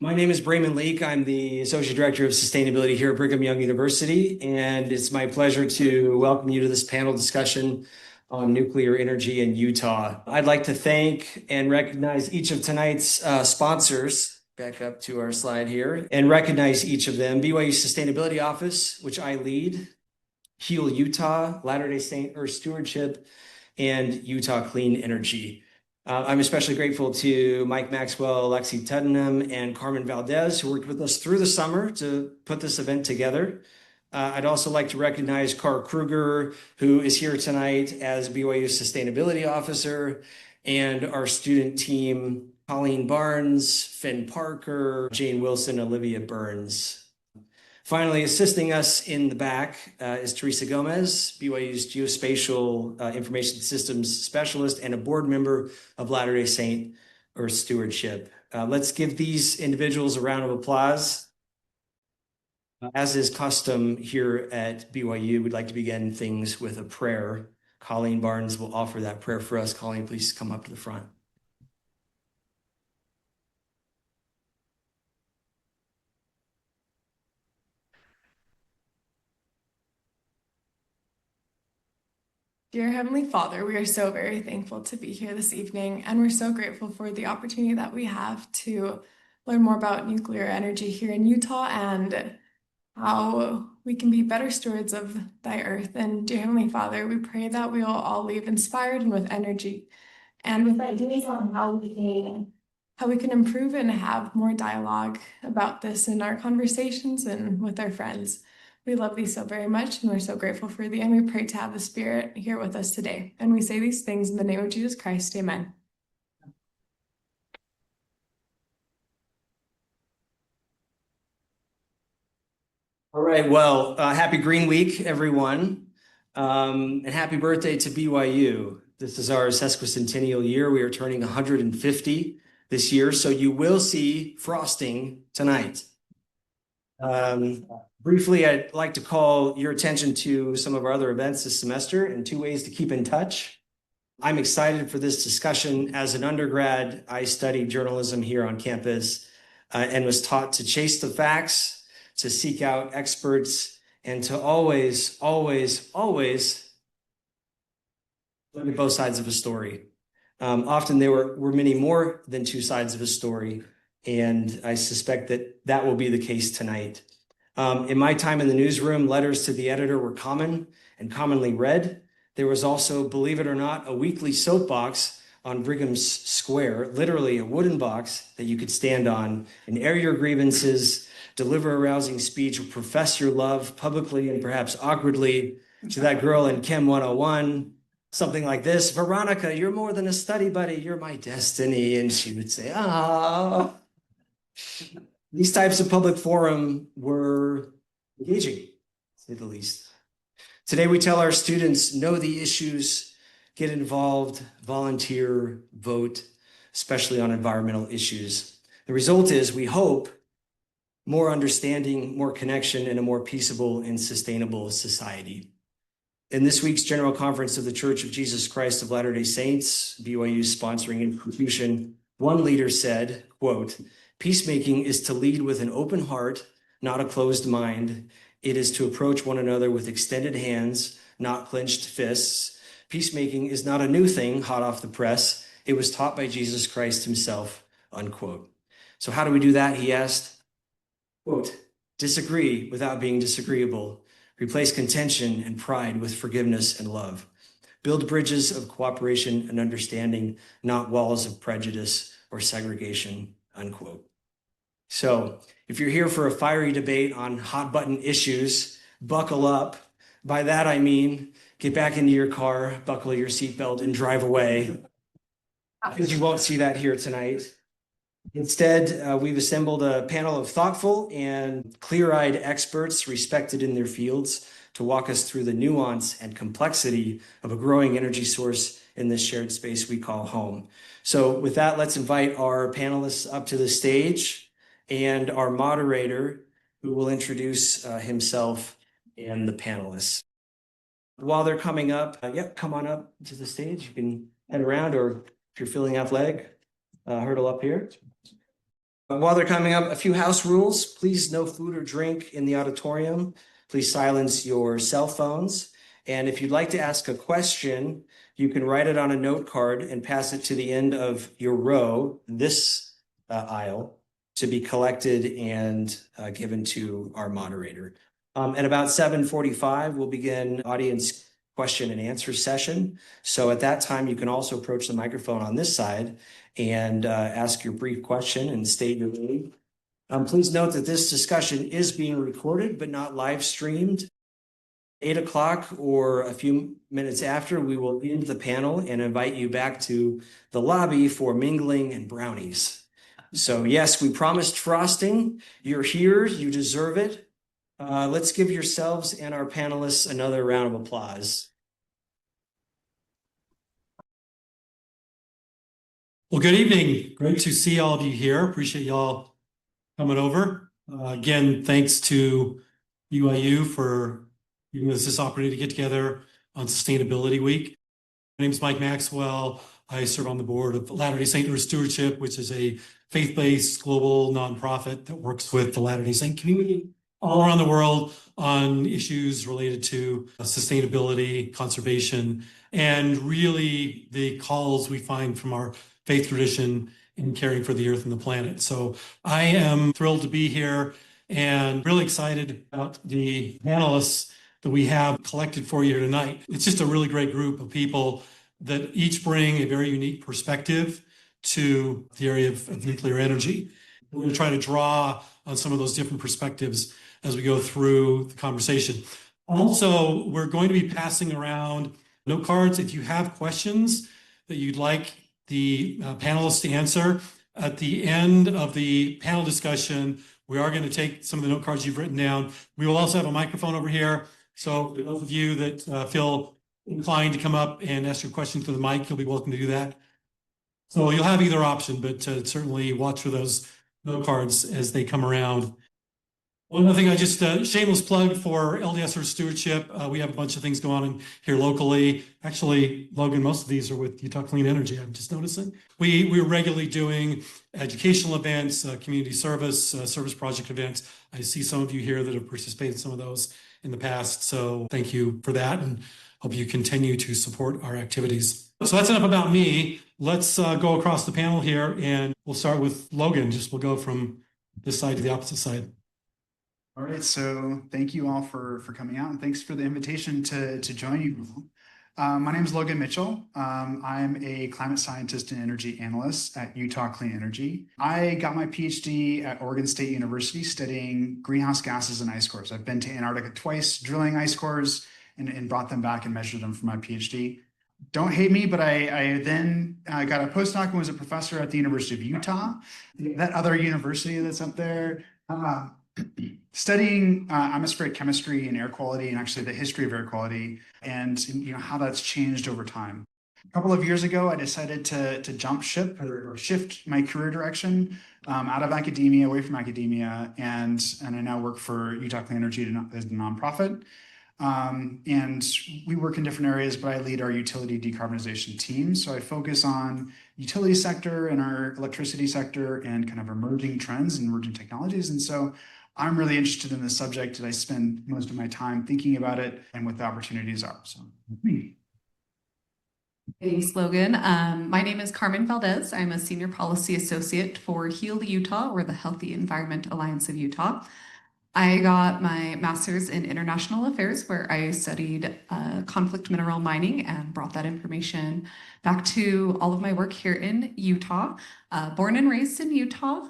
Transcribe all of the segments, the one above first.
My name is Brigham Leak. I'm the Associate Director of Sustainability here at Brigham Young University, and it's my pleasure to welcome you to this panel discussion on nuclear energy in Utah. I'd like to thank and recognize each of tonight's sponsors. Back up to our slide here and recognize each of them. BYU Sustainability Office, which I lead, Heal Utah, Latter-day Saint Earth Stewardship, and Utah Clean Energy. I'm especially grateful to Mike Maxwell, Lexi Tuddenham, and Carmen Valdez, who worked with us through the summer to put this event together. I'd also like to recognize Carl Kruger, who is here tonight as BYU Sustainability Officer, and our student team, Colleen Barnes, Finn Parker, Jane Wilson, Olivia Burns. Finally, assisting us in the back is Teresa Gomez, BYU's Geospatial Information Systems Specialist and a board member of Latter-day Saint Earth Stewardship. Let's give these individuals a round of applause. As is custom here at BYU, we'd like to begin things with a prayer. Colleen Barnes will offer that prayer for us. Colleen, please come up to the front. Dear Heavenly Father, we are so very thankful to be here this evening, and we're so grateful for the opportunity that we have to learn more about nuclear energy here in Utah and how we can be better stewards of thy earth. And dear Heavenly Father, we pray that we will all leave inspired and with energy and with ideas on how we can improve and have more dialogue about this in our conversations and with our friends. We love thee so very much, and we're so grateful for thee, and we pray to have the Spirit here with us today. And we say these things in the name of Jesus Christ. Amen. All right, well, happy Green Week, everyone, and happy birthday to BYU. This is our sesquicentennial year. We are turning 150 this year, so you will see frosting tonight. Briefly, I'd like to call your attention to some of our other events this semester and 2 ways to keep in touch. I'm excited for this discussion. As an undergrad, I studied journalism here on campus and was taught to chase the facts, to seek out experts, and to always look at both sides of a story. Often there were many more than two sides of a story, and I suspect that will be the case tonight. In my time in the newsroom, letters to the editor were common and commonly read. There was also, believe it or not, a weekly soapbox on Brigham's Square, literally a wooden box that you could stand on and air your grievances, deliver a rousing speech, or profess your love publicly and perhaps awkwardly to that girl in Chem 101. Something like this: Veronica, you're more than a study buddy, you're my destiny. And she would say, ah. These types of public forum were engaging, to say the least. Today, we tell our students, know the issues, get involved, volunteer, vote, especially on environmental issues. The result is, we hope, more understanding, more connection, and a more peaceable and sustainable society. In this week's General Conference of the Church of Jesus Christ of Latter-day Saints, BYU's sponsoring institution, one leader said, quote, "Peacemaking is to lead with an open heart, not a closed mind. It is to approach one another with extended hands, not clenched fists. Peacemaking is not a new thing, hot off the press. It was taught by Jesus Christ himself," unquote. So how do we do that, he asked? Quote, "Disagree without being disagreeable. Replace contention and pride with forgiveness and love. Build bridges of cooperation and understanding, not walls of prejudice or segregation," unquote. So if you're here for a fiery debate on hot button issues, buckle up. By that, I mean, get back into your car, buckle your seatbelt, and drive away, because you won't see that here tonight. Instead, we've assembled a panel of thoughtful and clear-eyed experts respected in their fields to walk us through the nuance and complexity of a growing energy source in this shared space we call home. So with that, let's invite our panelists up to the stage and our moderator, who will introduce himself and the panelists. While they're coming up, come on up to the stage. You can head around, or if you're feeling athletic, hurdle up here. While they're coming up, a few house rules. Please no food or drink in the auditorium. Please silence your cell phones. And if you'd like to ask a question, you can write it on a note card and pass it to the end of your row, this aisle, to be collected and given to our moderator. At about 7:45, we'll begin audience question and answer session. So at that time, you can also approach the microphone on this side and ask your brief question and state your name. Please note that this discussion is being recorded, but not live streamed. 8 o'clock or a few minutes after, we will end the panel and invite you back to the lobby for mingling and brownies. So yes, we promised frosting. You're here, you deserve it. Let's give yourselves and our panelists another round of applause. Well, good evening. Great to see all of you here. Appreciate y'all coming over. Again, thanks to BYU for giving us this opportunity to get together on Sustainability Week. My name is Mike Maxwell. I serve on the board of Latter-day Saint Earth Stewardship, which is a faith-based global nonprofit that works with the Latter-day Saint community all around the world on issues related to sustainability, conservation, and really the calls we find from our faith tradition in caring for the earth and the planet. So I am thrilled to be here and really excited about the panelists that we have collected for you tonight. It's just a really great group of people that each bring a very unique perspective to the area of nuclear energy. We're going to try to draw on some of those different perspectives as we go through the conversation. Also, we're going to be passing around note cards. If you have questions that you'd like the panelists to answer, at the end of the panel discussion, we are going to take some of the note cards you've written down. We will also have a microphone over here. So for those of you that feel inclined to come up and ask your question through the mic, you'll be welcome to do that. So you'll have either option, but certainly watch for those note cards as they come around. One other thing, I just shameless plug for LDS Earth Stewardship. We have a bunch of things going on here locally. Actually, Logan, most of these are with Utah Clean Energy, I'm just noticing. We're regularly doing educational events, community service, service project events. I see some of you here that have participated in some of those in the past. So thank you for that, and hope you continue to support our activities. So that's enough about me. Let's go across the panel here, and we'll start with Logan. We'll go from this side to the opposite side. All right, so thank you all for coming out, and thanks for the invitation to join you. My name is Logan Mitchell. I'm a climate scientist and energy analyst at Utah Clean Energy. I got my PhD at Oregon State University studying greenhouse gases and ice cores. I've been to Antarctica twice, drilling ice cores, and brought them back and measured them for my PhD. Don't hate me, but I then got a postdoc and was a professor at the University of Utah, that other university that's up there. Studying atmospheric chemistry and air quality, and actually the history of air quality, and how that's changed over time. A couple of years ago, I decided to jump ship or shift my career direction out of academia, away from academia, and I now work for Utah Clean Energy as a nonprofit. And we work in different areas, but I lead our utility decarbonization team. So I focus on utility sector and our electricity sector and kind of emerging trends and emerging technologies. And so I'm really interested in this subject, and I spend most of my time thinking about it and what the opportunities are. So me. Thanks, Logan. My name is Carmen Valdez. I'm a senior policy associate for HEAL Utah, or the Healthy Environment Alliance of Utah. I got my master's in international affairs, where I studied conflict mineral mining and brought that information back to all of my work here in Utah. Born and raised in Utah,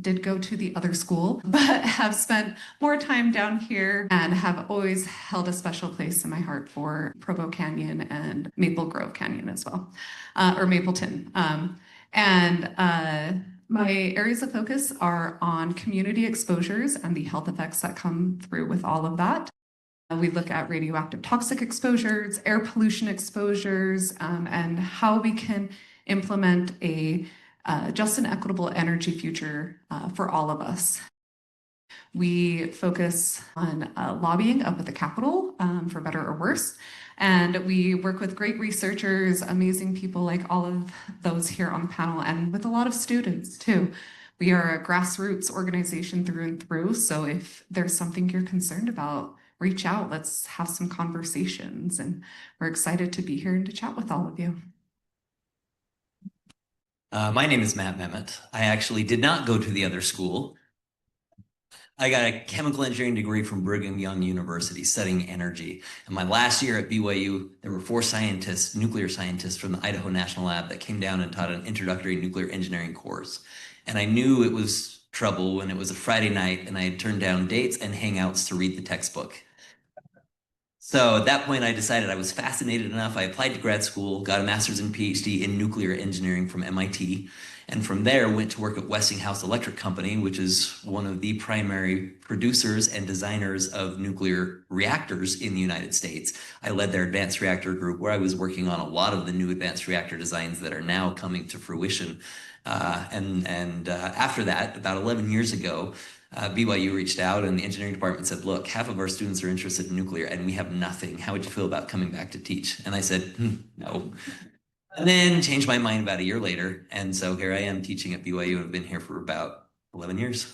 did go to the other school, but have spent more time down here and have always held a special place in my heart for Provo Canyon and Maple Grove Canyon as well, or Mapleton. My areas of focus are on community exposures and the health effects that come through with all of that. We look at radioactive toxic exposures, air pollution exposures, and how we can implement a just and equitable energy future for all of us. We focus on lobbying up at the Capitol, for better or worse. And we work with great researchers, amazing people like all of those here on the panel, and with a lot of students too. We are a grassroots organization through and through. So if there's something you're concerned about, reach out. Let's have some conversations. And we're excited to be here and to chat with all of you. My name is Matt Mehmet. I actually did not go to the other school. I got a chemical engineering degree from Brigham Young University studying energy. In my last year at BYU, there were 4 scientists, nuclear scientists from the Idaho National Lab that came down and taught an introductory nuclear engineering course. And I knew it was trouble when it was a Friday night and I had turned down dates and hangouts to read the textbook. So at that point, I decided I was fascinated enough. I applied to grad school, got a master's and PhD in nuclear engineering from MIT. And from there, went to work at Westinghouse Electric Company, which is one of the primary producers and designers of nuclear reactors in the United States. I led their advanced reactor group, where I was working on a lot of the new advanced reactor designs that are now coming to fruition. After that, about 11 years ago, BYU reached out and the engineering department said, look, half of our students are interested in nuclear and we have nothing. How would you feel about coming back to teach? And I said, no. And then changed my mind about a year later. And so here I am teaching at BYU and I've been here for about 11 years.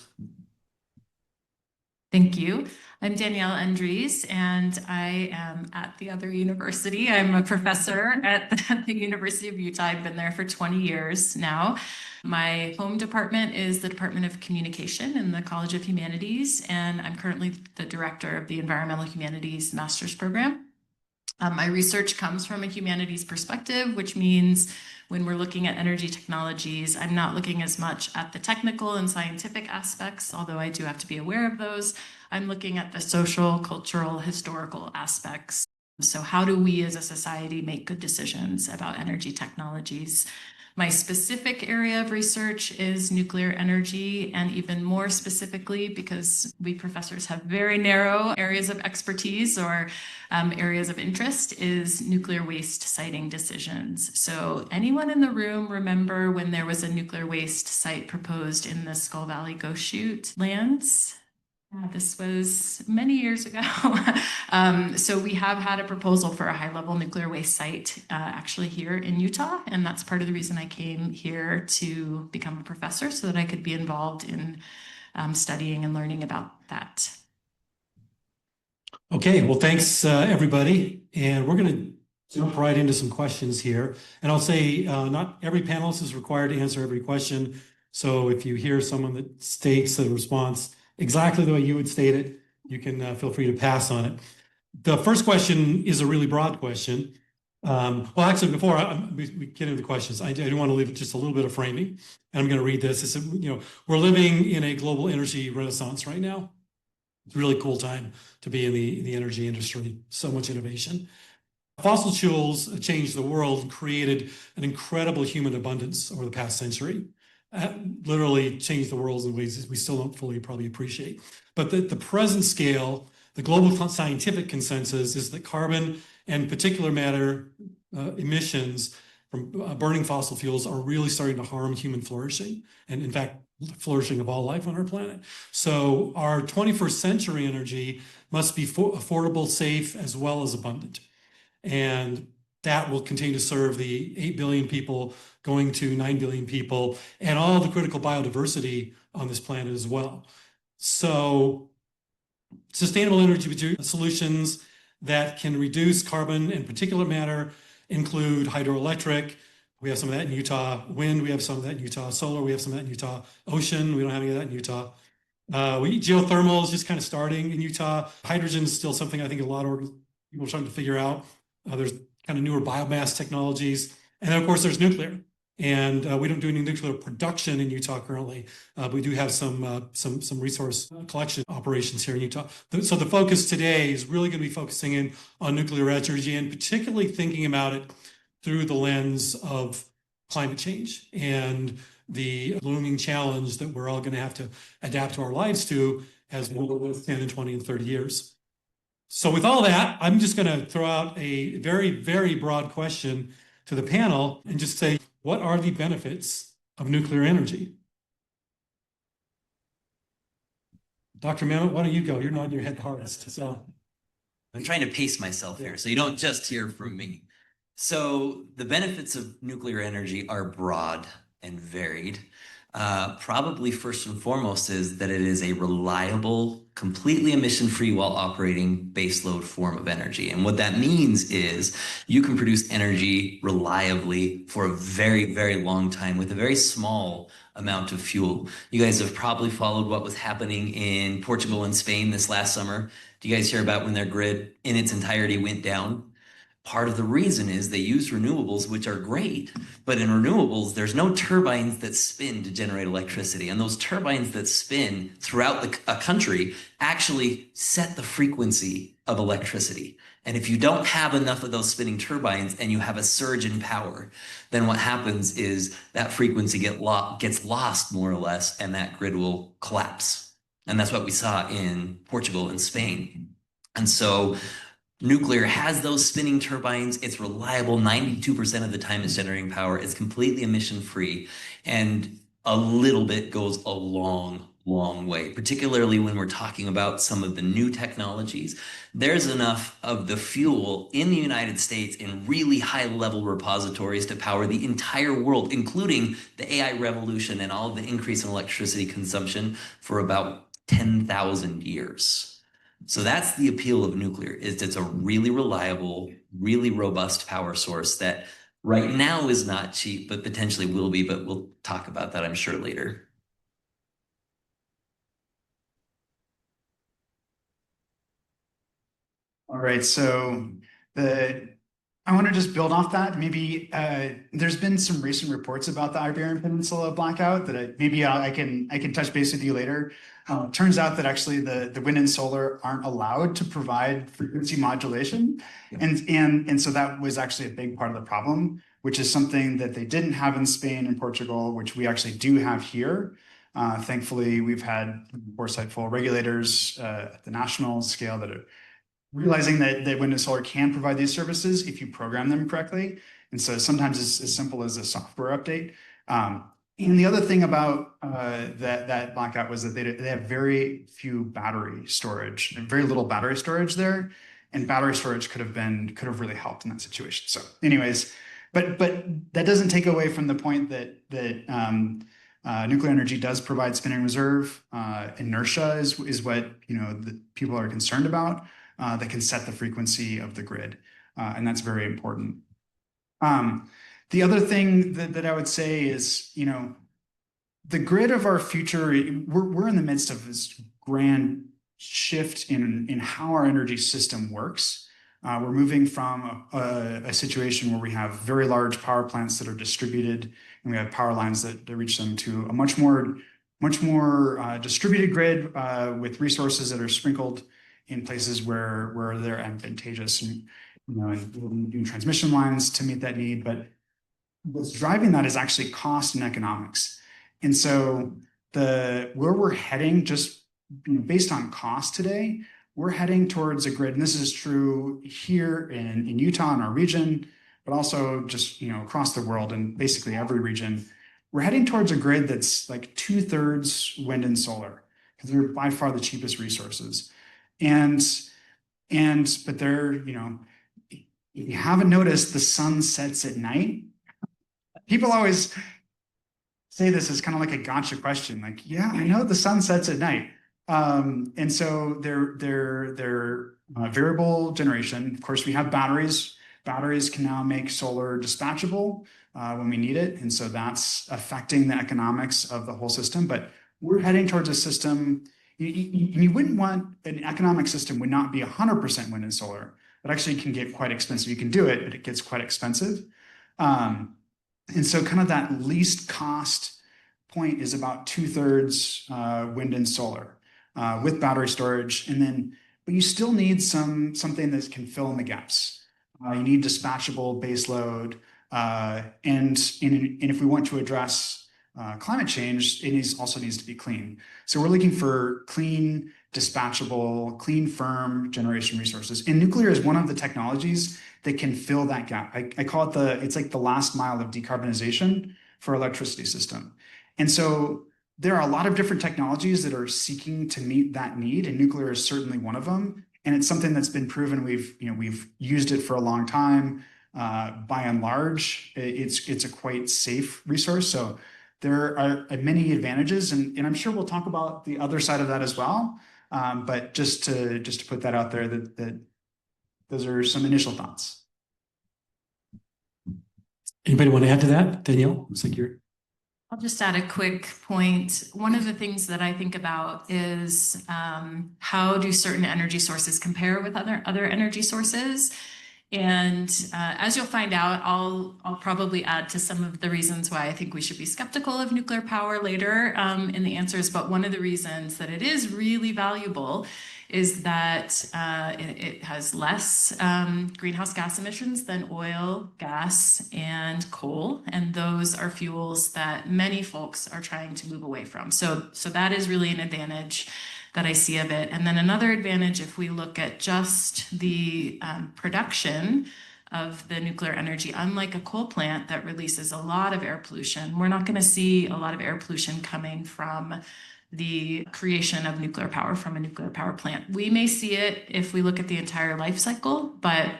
Thank you. I'm Danielle Andries, and I am at the other university. I'm a professor at the University of Utah. I've been there for 20 years now. My home department is the Department of Communication in the College of Humanities, and I'm currently the director of the Environmental Humanities Master's Program. My research comes from a humanities perspective, which means when we're looking at energy technologies, I'm not looking as much at the technical and scientific aspects, although I do have to be aware of those. I'm looking at the social, cultural, historical aspects. So how do we as a society make good decisions about energy technologies? My specific area of research is nuclear energy, and even more specifically, because we professors have very narrow areas of expertise or areas of interest, is nuclear waste siting decisions. So anyone in the room remember when there was a nuclear waste site proposed in the Skull Valley Ghost Chute lands? This was many years ago. So we have had a proposal for a high-level nuclear waste site actually here in Utah, and that's part of the reason I came here to become a professor, so that I could be involved in studying and learning about that. Okay, well, thanks, everybody. And we're going to jump right into some questions here. And I'll say not every panelist is required to answer every question. So if you hear someone that states a response exactly the way you would state it, you can feel free to pass on it. The first question is a really broad question. Well, actually, before we get into the questions, I do want to leave just a little bit of framing. And I'm going to read this. It's, we're living in a global energy renaissance right now. It's a really cool time to be in the energy industry. So much innovation. Fossil fuels changed the world and created an incredible human abundance over the past century. Literally changed the world in ways that we still don't fully probably appreciate. But the present scale, the global scientific consensus is that carbon and particulate matter emissions from burning fossil fuels are really starting to harm human flourishing, and in fact, flourishing of all life on our planet. So our 21st century energy must be affordable, safe, as well as abundant. And that will continue to serve the 8 billion people going to 9 billion people and all the critical biodiversity on this planet as well. So sustainable energy solutions that can reduce carbon and particulate matter include hydroelectric. We have some of that in Utah. Wind, we have some of that in Utah. Solar, we have some of that in Utah. Ocean, we don't have any of that in Utah. Geothermal is just kind of starting in Utah. Hydrogen is still something I think a lot of people are starting to figure out. There's kind of newer biomass technologies. And then, of course, there's nuclear. And we don't do any nuclear production in Utah currently. But we do have some resource collection operations here in Utah. So the focus today is really going to be focusing in on nuclear energy and particularly thinking about it through the lens of climate change and the looming challenge that we're all going to have to adapt to our lives to as we live with 10 and 20 and 30 years. So with all that, I'm just going to throw out a very, very broad question to the panel and just say, what are the benefits of nuclear energy? Dr. Mehmet, why don't you go? You're nodding your head hardest. So I'm trying to pace myself here so you don't just hear from me. So the benefits of nuclear energy are broad and varied. probably first and foremost is that it is a reliable, completely emission-free while operating baseload form of energy. And what that means is you can produce energy reliably for a very, very long time with a very small amount of fuel. You guys have probably followed what was happening in Portugal and Spain this last summer. Do you guys hear about when their grid in its entirety went down? Part of the reason is they use renewables, which are great, but in renewables, there's no turbines that spin to generate electricity. And those turbines that spin throughout a country actually set the frequency of electricity. And if you don't have enough of those spinning turbines and you have a surge in power, then what happens is that frequency gets lost more or less, and that grid will collapse. And that's what we saw in Portugal and Spain. And so nuclear has those spinning turbines. It's reliable 92% of the time it's generating power. It's completely emission-free, and a little bit goes a long, long way, particularly when we're talking about some of the new technologies. There's enough of the fuel in the United States in really high-level repositories to power the entire world, including the AI revolution and all of the increase in electricity consumption for about 10,000 years. So that's the appeal of nuclear, is it's a really reliable, really robust power source that right now is not cheap, but potentially will be, but we'll talk about that, I'm sure, later. All right, so I want to just build off that. Maybe there's been some recent reports about the Iberian Peninsula blackout that I can touch base with you later. Turns out that actually the wind and solar aren't allowed to provide frequency modulation, and so that was actually a big part of the problem, which is something that they didn't have in Spain and Portugal, which we actually do have here. Thankfully, we've had foresightful regulators at the national scale that are realizing that wind and solar can provide these services if you program them correctly. And so sometimes it's as simple as a software update. And the other thing about that blackout was that they have very few battery storage and very little battery storage there. And battery storage could have really helped in that situation. So anyways, but that doesn't take away from the point that nuclear energy does provide spinning reserve. Inertia is what the people are concerned about. That can set the frequency of the grid. And that's very important. The other thing that I would say is, the grid of our future, we're in the midst of this grand shift in how our energy system works. We're moving from a situation where we have very large power plants that are distributed, and we have power lines that reach them, to a much more distributed grid with resources that are sprinkled in places where they're advantageous, and and doing transmission lines to meet that need. But what's driving that is actually cost and economics. And so where we're heading, just based on cost today, we're heading towards a grid, and this is true here in Utah, in our region, but also just across the world and basically every region. We're heading towards a grid that's like 2/3 wind and solar, because they're by far the cheapest resources. But they're, if you haven't noticed, the sun sets at night. People always say this as kind of like a gotcha question, like, yeah, I know the sun sets at night. And so they're variable generation. Of course, we have batteries. Batteries can now make solar dispatchable when we need it. And so that's affecting the economics of the whole system. But we're heading towards a system. You wouldn't want an economic system would not be 100% wind and solar. It actually can get quite expensive. You can do it, but it gets quite expensive. And so kind of that least cost point is about 2/3 wind and solar with battery storage. But you still need something that can fill in the gaps. You need dispatchable baseload. And if we want to address climate change, it also needs to be clean. So we're looking for clean, dispatchable, clean, firm generation resources. And nuclear is one of the technologies that can fill that gap. I call it it's like the last mile of decarbonization for our electricity system. And so there are a lot of different technologies that are seeking to meet that need, and nuclear is certainly one of them. And it's something that's been proven. We've used it for a long time. By and large, it's a quite safe resource. So there are many advantages, and I'm sure we'll talk about the other side of that as well. But just to put that out there, that those are some initial thoughts. Anybody want to add to that? Danielle, looks like you're. I'll just add a quick point. One of the things that I think about is how do certain energy sources compare with other energy sources? And as you'll find out, I'll probably add to some of the reasons why I think we should be skeptical of nuclear power later in the answers. But one of the reasons that it is really valuable is that it has less greenhouse gas emissions than oil, gas, and coal. And those are fuels that many folks are trying to move away from. So that is really an advantage that I see of it. And then another advantage, if we look at just the production of the nuclear energy, unlike a coal plant that releases a lot of air pollution, we're not going to see a lot of air pollution coming from the creation of nuclear power from a nuclear power plant. We may see it if we look at the entire life cycle, but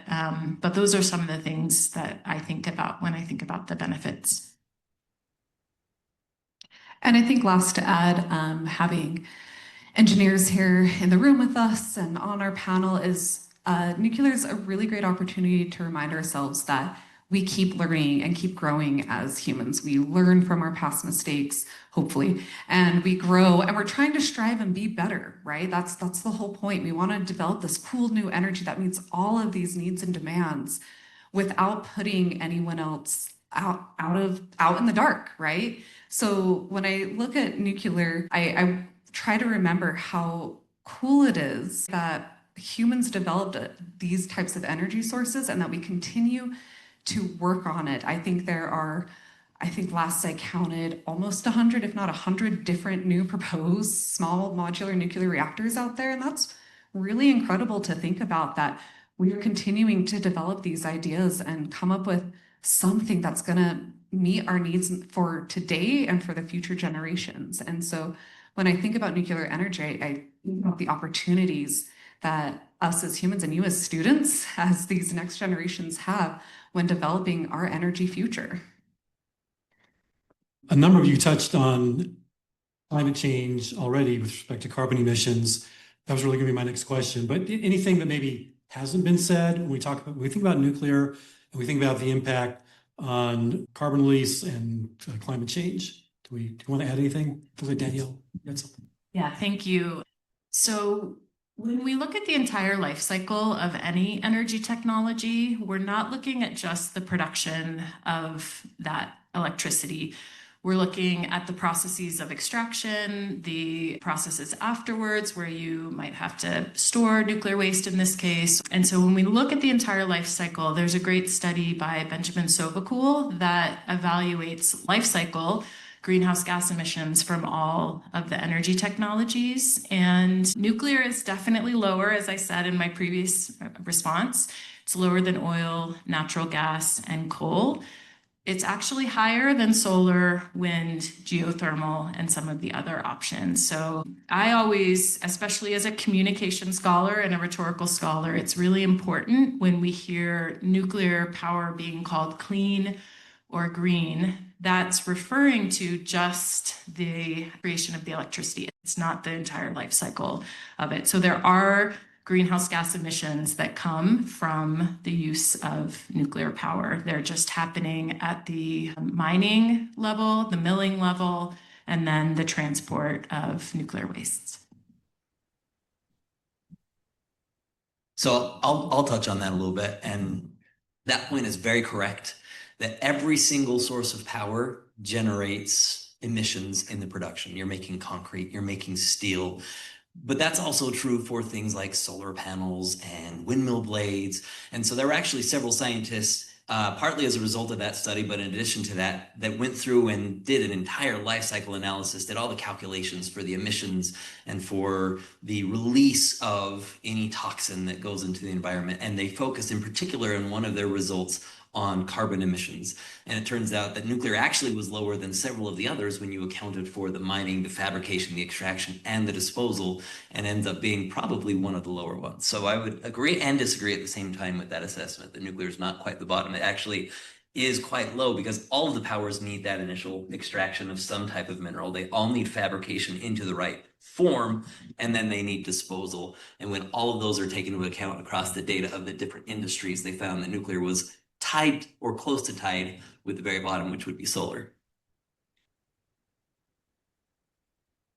those are some of the things that I think about when I think about the benefits. And I think last to add, having engineers here in the room with us and on our panel is nuclear is a really great opportunity to remind ourselves that we keep learning and keep growing as humans. We learn from our past mistakes, hopefully, and we grow and we're trying to strive and be better, right? That's the whole point. We want to develop this cool new energy that meets all of these needs and demands without putting anyone else out in the dark, right? So when I look at nuclear, I try to remember how cool it is that humans developed these types of energy sources and that we continue to work on it. I think there are, last I counted, almost 100, if not 100 different new proposed small modular nuclear reactors out there. And that's really incredible to think about, that we are continuing to develop these ideas and come up with something that's going to meet our needs for today and for the future generations. And so when I think about nuclear energy, I think about the opportunities that us as humans and you as students, as these next generations have when developing our energy future. A number of you touched on climate change already with respect to carbon emissions. That was really going to be my next question. But anything that maybe hasn't been said when we think about nuclear and we think about the impact on carbon release and climate change. Do you want to add anything? Feels like Danielle, you had something. Yeah, thank you. So when we look at the entire life cycle of any energy technology, we're not looking at just the production of that electricity. We're looking at the processes of extraction, the processes afterwards, where you might have to store nuclear waste in this case. And so when we look at the entire life cycle, there's a great study by Benjamin Sovacool that evaluates life cycle greenhouse gas emissions from all of the energy technologies. And nuclear is definitely lower, as I said in my previous response. It's lower than oil, natural gas, and coal. It's actually higher than solar, wind, geothermal, and some of the other options. So I always, especially as a communication scholar and a rhetorical scholar, it's really important when we hear nuclear power being called clean or green, that's referring to just the creation of the electricity. It's not the entire life cycle of it. So there are greenhouse gas emissions that come from the use of nuclear power. They're just happening at the mining level, the milling level, and then the transport of nuclear wastes. So I'll touch on that a little bit. And that point is very correct, that every single source of power generates emissions in the production. You're making concrete, you're making steel, but that's also true for things like solar panels and windmill blades. And so there were actually several scientists, partly as a result of that study, but in addition to that went through and did an entire life cycle analysis, did all the calculations for the emissions and for the release of any toxin that goes into the environment. And they focused in particular in one of their results on carbon emissions. And it turns out that nuclear actually was lower than several of the others when you accounted for the mining, the fabrication, the extraction, and the disposal, and ends up being probably one of the lower ones. So I would agree and disagree at the same time with that assessment that nuclear is not quite the bottom. It actually is quite low because all of the powers need that initial extraction of some type of mineral. They all need fabrication into the right form, and then they need disposal. And when all of those are taken into account across the data of the different industries, they found that nuclear was tied or close to tied with the very bottom, which would be solar.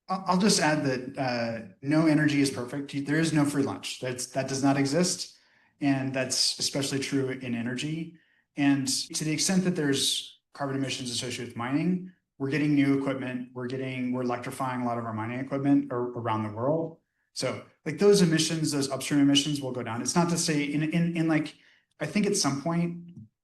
I'll just add that no energy is perfect. There is no free lunch. That does not exist. And that's especially true in energy. And to the extent that there's carbon emissions associated with mining, we're getting new equipment. We're electrifying a lot of our mining equipment around the world. So like those emissions, those upstream emissions will go down. It's not to say in like, I think at some point,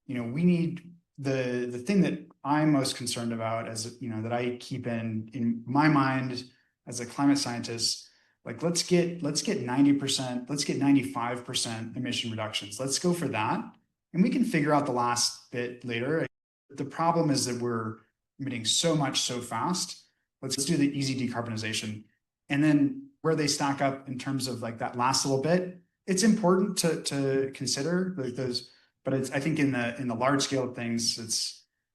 we need the thing that I'm most concerned about as, that I keep in my mind as a climate scientist, like let's get 90%, let's get 95% emission reductions. Let's go for that. And we can figure out the last bit later. The problem is that we're emitting so much so fast. Let's do the easy decarbonization. And then where they stack up in terms of like that last little bit, it's important to consider like those, but I think in the large scale of things,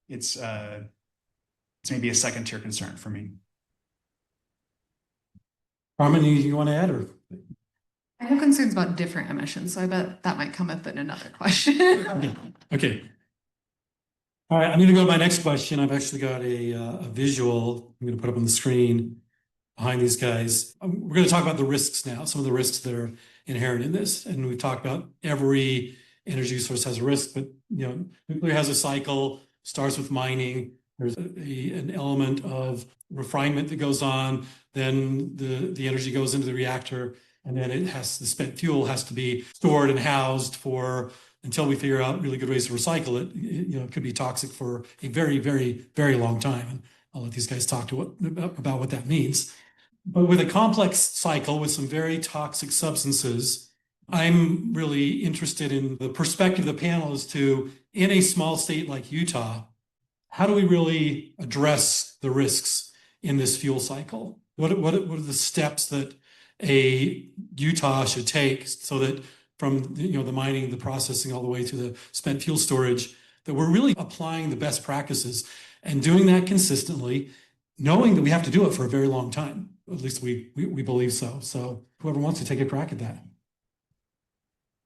it's maybe a second tier concern for me. Carmen, you want to add or? I have concerns about different emissions, so I bet that might come up in another question. Okay. All right, I'm going to go to my next question. I've actually got a visual I'm going to put up on the screen behind these guys. We're going to talk about the risks now, some of the risks that are inherent in this. And we've talked about every energy source has a risk, but nuclear has a cycle, starts with mining. There's an element of refinement that goes on. Then the energy goes into the reactor, and then the spent fuel has to be stored and housed until we figure out really good ways to recycle it. It could be toxic for a very, very, very long time. And I'll let these guys talk about what that means. But with a complex cycle with some very toxic substances, I'm really interested in the perspective of the panel as to, in a small state like Utah, how do we really address the risks in this fuel cycle? What are the steps that a Utah should take so that from the mining, the processing, all the way to the spent fuel storage, that we're really applying the best practices and doing that consistently, knowing that we have to do it for a very long time. At least we believe so. So whoever wants to take a crack at that.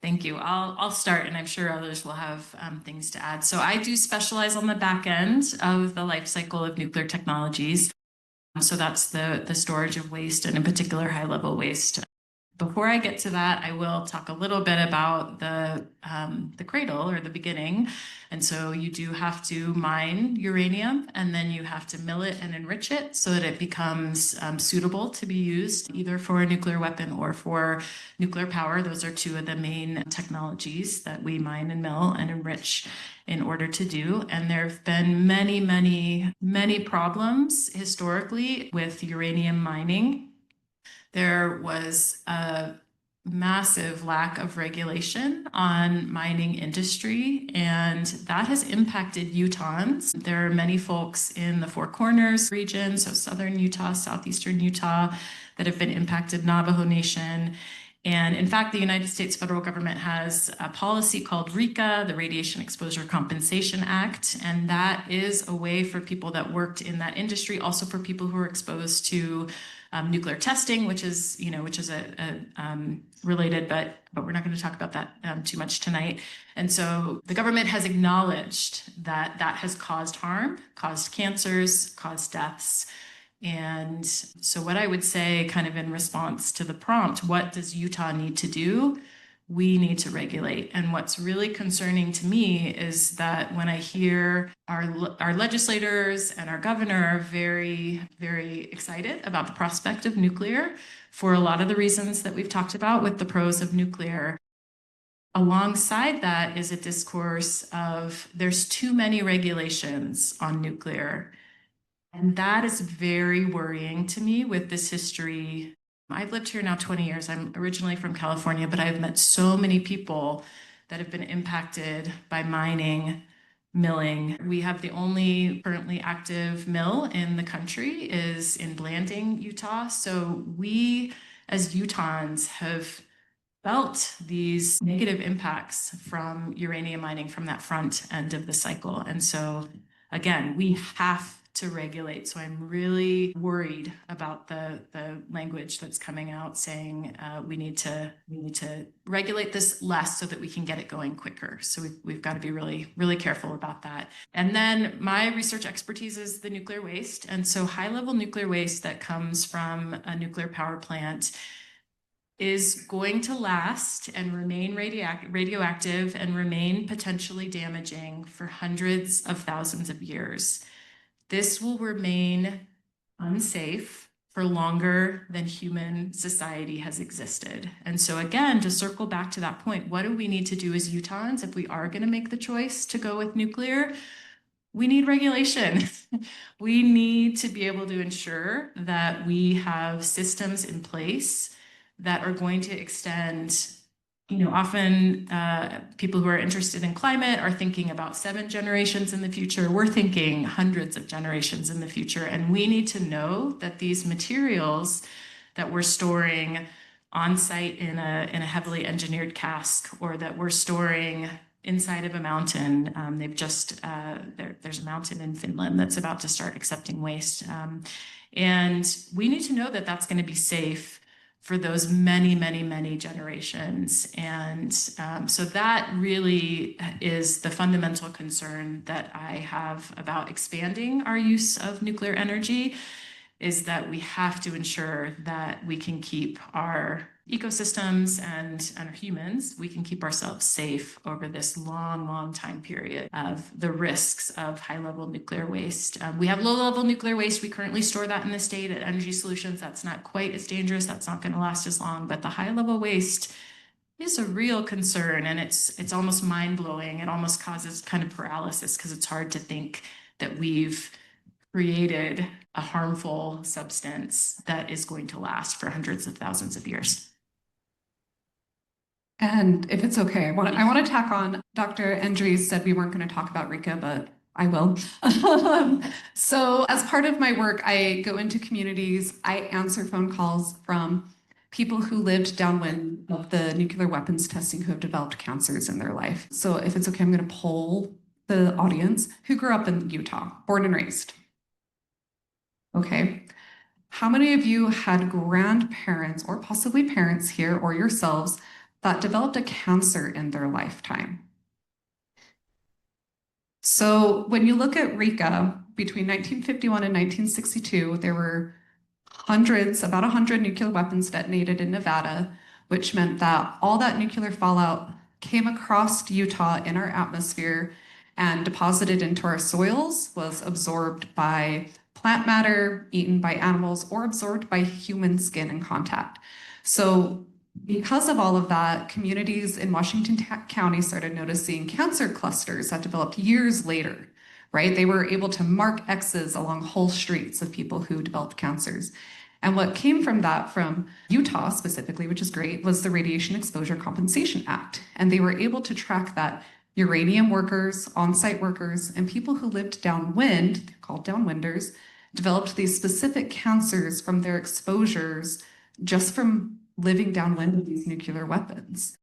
Thank you. I'll start, and I'm sure others will have things to add. So I do specialize on the back end of the life cycle of nuclear technologies. So that's the storage of waste, and in particular high level waste. Before I get to that, I will talk a little bit about the cradle, or the beginning. And so you do have to mine uranium, and then you have to mill it and enrich it so that it becomes suitable to be used either for a nuclear weapon or for nuclear power. Those are two of the main technologies that we mine and mill and enrich in order to do. And there have been many, many, many problems historically with uranium mining. There was a massive lack of regulation on mining industry, and that has impacted Utahns. There are many folks in the Four Corners region, so southern Utah, southeastern Utah, that have been impacted, Navajo Nation. And in fact, the United States federal government has a policy called RECA, the Radiation Exposure Compensation Act, and that is a way for people that worked in that industry, also for people who are exposed to nuclear testing, which is related, but we're not going to talk about that too much tonight. And so the government has acknowledged that that has caused harm, caused cancers, caused deaths. And so what I would say, kind of in response to the prompt, what does Utah need to do? We need to regulate. And what's really concerning to me is that when I hear our legislators and our governor are very, very excited about the prospect of nuclear for a lot of the reasons that we've talked about with the pros of nuclear. Alongside that is a discourse of there's too many regulations on nuclear. And that is very worrying to me with this history. I've lived here now 20 years. I'm originally from California, but I've met so many people that have been impacted by mining, milling. We have the only currently active mill in the country is in Blanding, Utah. So we as Utahns have felt these negative impacts from uranium mining from that front end of the cycle. And so again, we have to regulate. So I'm really worried about the language that's coming out saying we need to regulate this less so that we can get it going quicker. So we've got to be really, really careful about that. And then my research expertise is the nuclear waste. And so high-level nuclear waste that comes from a nuclear power plant is going to last and remain radioactive and remain potentially damaging for hundreds of thousands of years. This will remain unsafe for longer than human society has existed. And so again, to circle back to that point, what do we need to do as Utahns if we are going to make the choice to go with nuclear? We need regulation. We need to be able to ensure that we have systems in place that are going to extend. Often people who are interested in climate are thinking about 7 generations in the future. We're thinking hundreds of generations in the future. And we need to know that these materials that we're storing on site in a heavily engineered cask, or that we're storing inside of a mountain. There's a mountain in Finland that's about to start accepting waste. And we need to know that that's going to be safe for those many, many, many generations. And so that really is the fundamental concern that I have about expanding our use of nuclear energy, is that we have to ensure that we can keep our ecosystems and our humans, we can keep ourselves safe over this long, long time period of the risks of high-level nuclear waste. We have low-level nuclear waste. We currently store that in the state at Energy Solutions. That's not quite as dangerous. That's not going to last as long. But the high-level waste is a real concern, and it's almost mind-blowing. It almost causes kind of paralysis, because it's hard to think that we've created a harmful substance that is going to last for hundreds of thousands of years. And if it's okay, I want to tack on. Dr. Andrews said we weren't going to talk about RECA, but I will. So as part of my work, I go into communities, I answer phone calls from people who lived downwind of the nuclear weapons testing who have developed cancers in their life. So if it's okay, I'm going to poll the audience who grew up in Utah, born and raised. Okay. How many of you had grandparents or possibly parents here, or yourselves, that developed a cancer in their lifetime? So when you look at RECA, between 1951 and 1962, there were about 100 nuclear weapons detonated in Nevada, which meant that all that nuclear fallout came across Utah in our atmosphere and deposited into our soils, was absorbed by plant matter, eaten by animals, or absorbed by human skin and contact. So because of all of that, communities in Washington County started noticing cancer clusters that developed years later, right? They were able to mark X's along whole streets of people who developed cancers. And what came from that, from Utah specifically, which is great, was the Radiation Exposure Compensation Act. And they were able to track that uranium workers, on-site workers, and people who lived downwind, called downwinders, developed these specific cancers from their exposures just from living downwind of these nuclear weapons.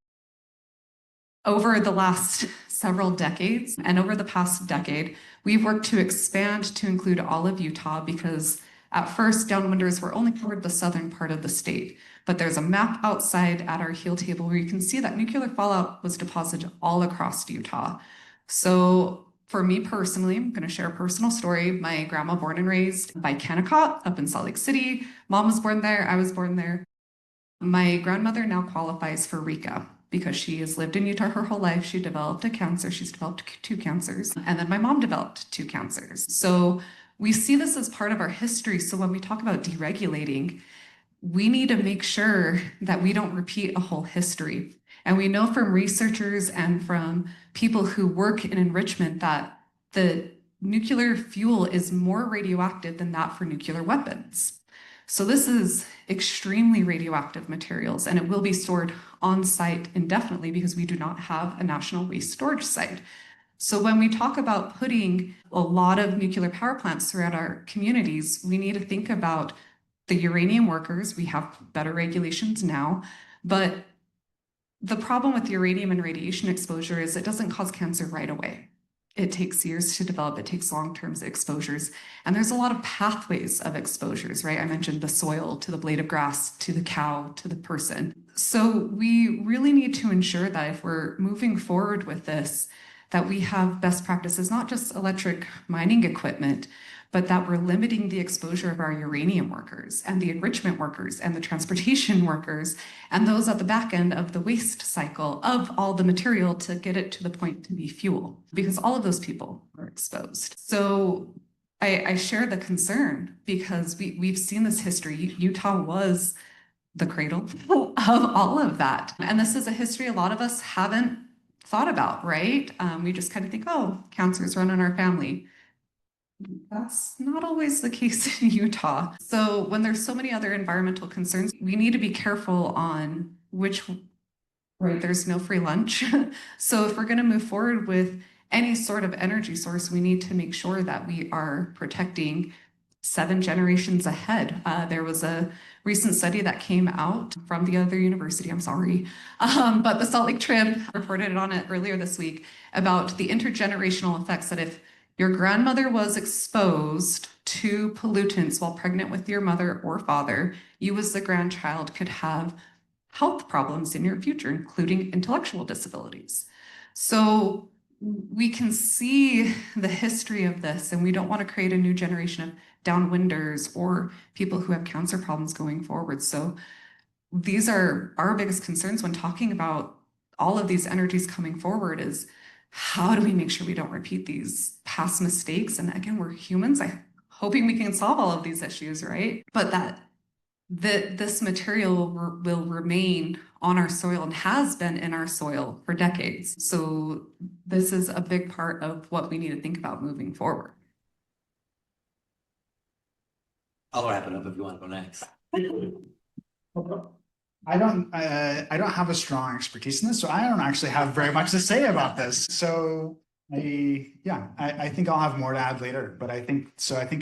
Over the last several decades, and over the past decade, we've worked to expand to include all of Utah, because at first, downwinders were only covered the southern part of the state. But there's a map outside at our heel table where you can see that nuclear fallout was deposited all across Utah. So for me personally, I'm going to share a personal story. My grandma, born and raised by Kennecott up in Salt Lake City. Mom was born there. I was born there. My grandmother now qualifies for RECA because she has lived in Utah her whole life. She developed a cancer. She's developed 2 cancers. And then my mom developed 2 cancers. So we see this as part of our history. So when we talk about deregulating, we need to make sure that we don't repeat a whole history. And we know from researchers and from people who work in enrichment that the nuclear fuel is more radioactive than that for nuclear weapons. So this is extremely radioactive materials, and it will be stored on site indefinitely because we do not have a national waste storage site. So when we talk about putting a lot of nuclear power plants throughout our communities, we need to think about the uranium workers. We have better regulations now, but The problem with uranium and radiation exposure is it doesn't cause cancer right away. It takes years to develop. It takes long-term exposures. And there's a lot of pathways of exposures, right? I mentioned the soil to the blade of grass, to the cow, to the person. So we really need to ensure that if we're moving forward with this, that we have best practices, not just electric mining equipment, but that we're limiting the exposure of our uranium workers and the enrichment workers and the transportation workers and those at the back end of the waste cycle of all the material to get it to the point to be fuel, because all of those people are exposed. So I share the concern because we've seen this history. Utah was the cradle of all of that. And this is a history a lot of us haven't thought about, right? We just kind of think, oh, cancer's run in our family. That's not always the case in Utah. So when there's so many other environmental concerns, we need to be careful on which, right, there's no free lunch. So if we're going to move forward with any sort of energy source, we need to make sure that we are protecting 7 generations ahead. There was a recent study that came out from the other university, I'm sorry, but the Salt Lake Trib reported on it earlier this week about the intergenerational effects that if your grandmother was exposed to pollutants while pregnant with your mother or father, you as the grandchild could have health problems in your future, including intellectual disabilities. So we can see the history of this, and we don't want to create a new generation of downwinders or people who have cancer problems going forward. So these are our biggest concerns when talking about all of these energies coming forward is how do we make sure we don't repeat these past mistakes? And again, we're humans. I'm hoping we can solve all of these issues, right? But that this material will remain on our soil and has been in our soil for decades. So this is a big part of what we need to think about moving forward. I'll wrap it up if you want to go next. I don't have a strong expertise in this, so I don't actually have very much to say about this. So I think I'll have more to add later, but I think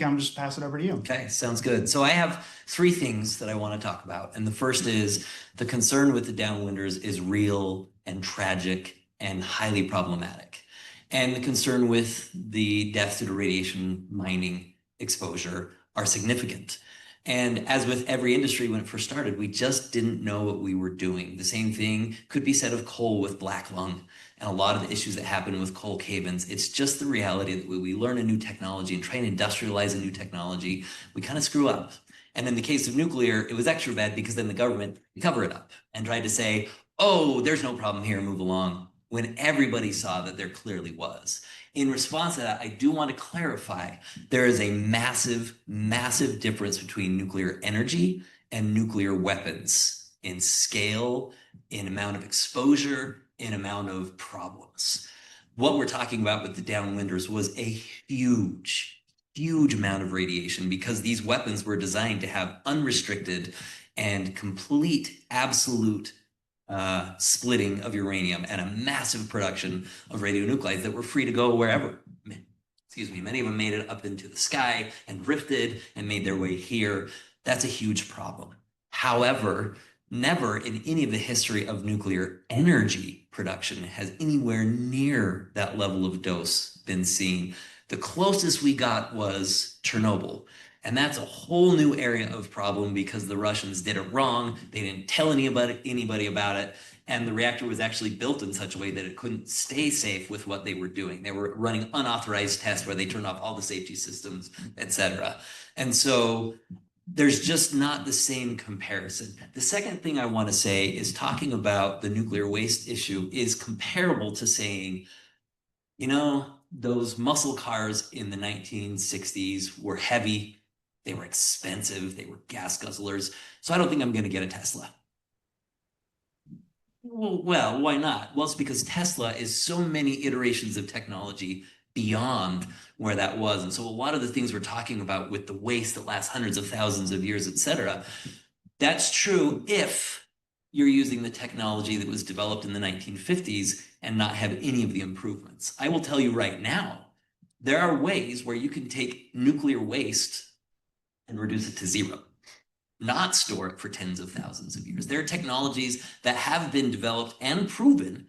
I'm just pass it over to you. Okay, sounds good. So I have 3 things that I want to talk about. And the first is the concern with the downwinders is real and tragic and highly problematic. And the concern with the deaths due to radiation mining exposure are significant. And as with every industry when it first started, we just didn't know what we were doing. The same thing could be said of coal with black lung and a lot of the issues that happen with coal cave-ins. It's just the reality that when we learn a new technology and try and industrialize a new technology, we kind of screw up. And in the case of nuclear, it was extra bad because then the government covered it up and tried to say, oh, there's no problem here, move along, when everybody saw that there clearly was. In response to that, I do want to clarify, there is a massive, massive difference between nuclear energy and nuclear weapons in scale, in amount of exposure, in amount of problems. What we're talking about with the downwinders was a huge, huge amount of radiation because these weapons were designed to have unrestricted and complete, absolute splitting of uranium and a massive production of radionuclides that were free to go wherever. Excuse me, many of them made it up into the sky and drifted and made their way here. That's a huge problem. However, never in any of the history of nuclear energy production has anywhere near that level of dose been seen. The closest we got was Chernobyl. And that's a whole new area of problem because the Russians did it wrong. They didn't tell anybody about it. And the reactor was actually built in such a way that it couldn't stay safe with what they were doing. They were running unauthorized tests where they turned off all the safety systems, et cetera. And so there's just not the same comparison. The second thing I want to say is talking about the nuclear waste issue is comparable to saying, you know, those muscle cars in the 1960s were heavy. They were expensive. They were gas guzzlers. So I don't think I'm going to get a Tesla. Well, why not? Well, it's because Tesla is so many iterations of technology beyond where that was. And so a lot of the things we're talking about with the waste that lasts hundreds of thousands of years, et cetera, that's true if you're using the technology that was developed in the 1950s and not have any of the improvements. I will tell you right now, there are ways where you can take nuclear waste and reduce it to 0. not store it for tens of thousands of years. There are technologies that have been developed and proven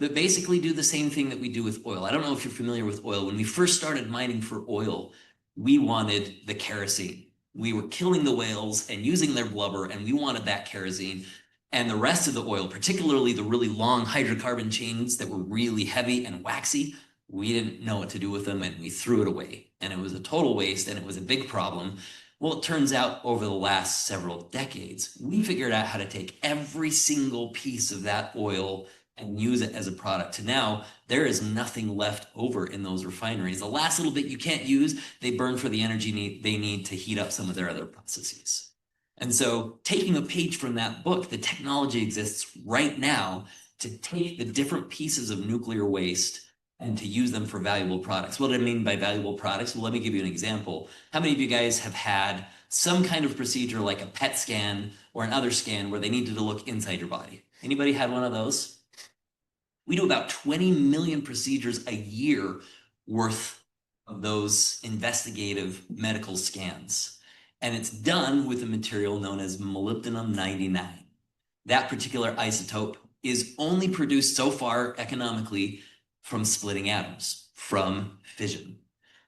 that basically do the same thing that we do with oil. I don't know if you're familiar with oil. When we first started mining for oil, we wanted the kerosene. We were killing the whales and using their blubber, and we wanted that kerosene. And the rest of the oil, particularly the really long hydrocarbon chains that were really heavy and waxy, we didn't know what to do with them, and we threw it away. And it was a total waste, and it was a big problem. Well, it turns out over the last several decades, we figured out how to take every single piece of that oil and use it as a product. To now, there is nothing left over in those refineries. The last little bit you can't use, they burn for the energy they need to heat up some of their other processes. And so taking a page from that book, the technology exists right now to take the different pieces of nuclear waste and to use them for valuable products. What do I mean by valuable products? Well, let me give you an example. How many of you guys have had some kind of procedure like a PET scan or another scan where they needed to look inside your body? Anybody had one of those? We do about 20 million procedures a year worth of those investigative medical scans. And it's done with a material known as molybdenum-99. That particular isotope is only produced so far economically from splitting atoms, from fission.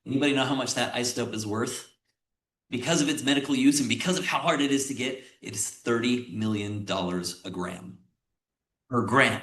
Anybody know how much that isotope is worth? Because of its medical use and because of how hard it is to get, it is $30 million a gram. Per gram.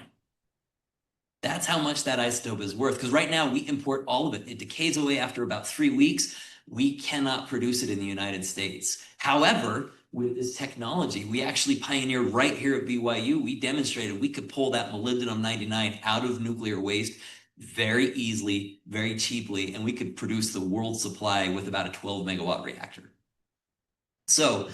That's how much that isotope is worth. Because right now we import all of it. It decays away after about 3 weeks. We cannot produce it in the United States. However, with this technology, we actually pioneered right here at BYU. We demonstrated we could pull that molybdenum-99 out of nuclear waste very easily, very cheaply, and we could produce the world supply with about a 12 megawatt reactor. So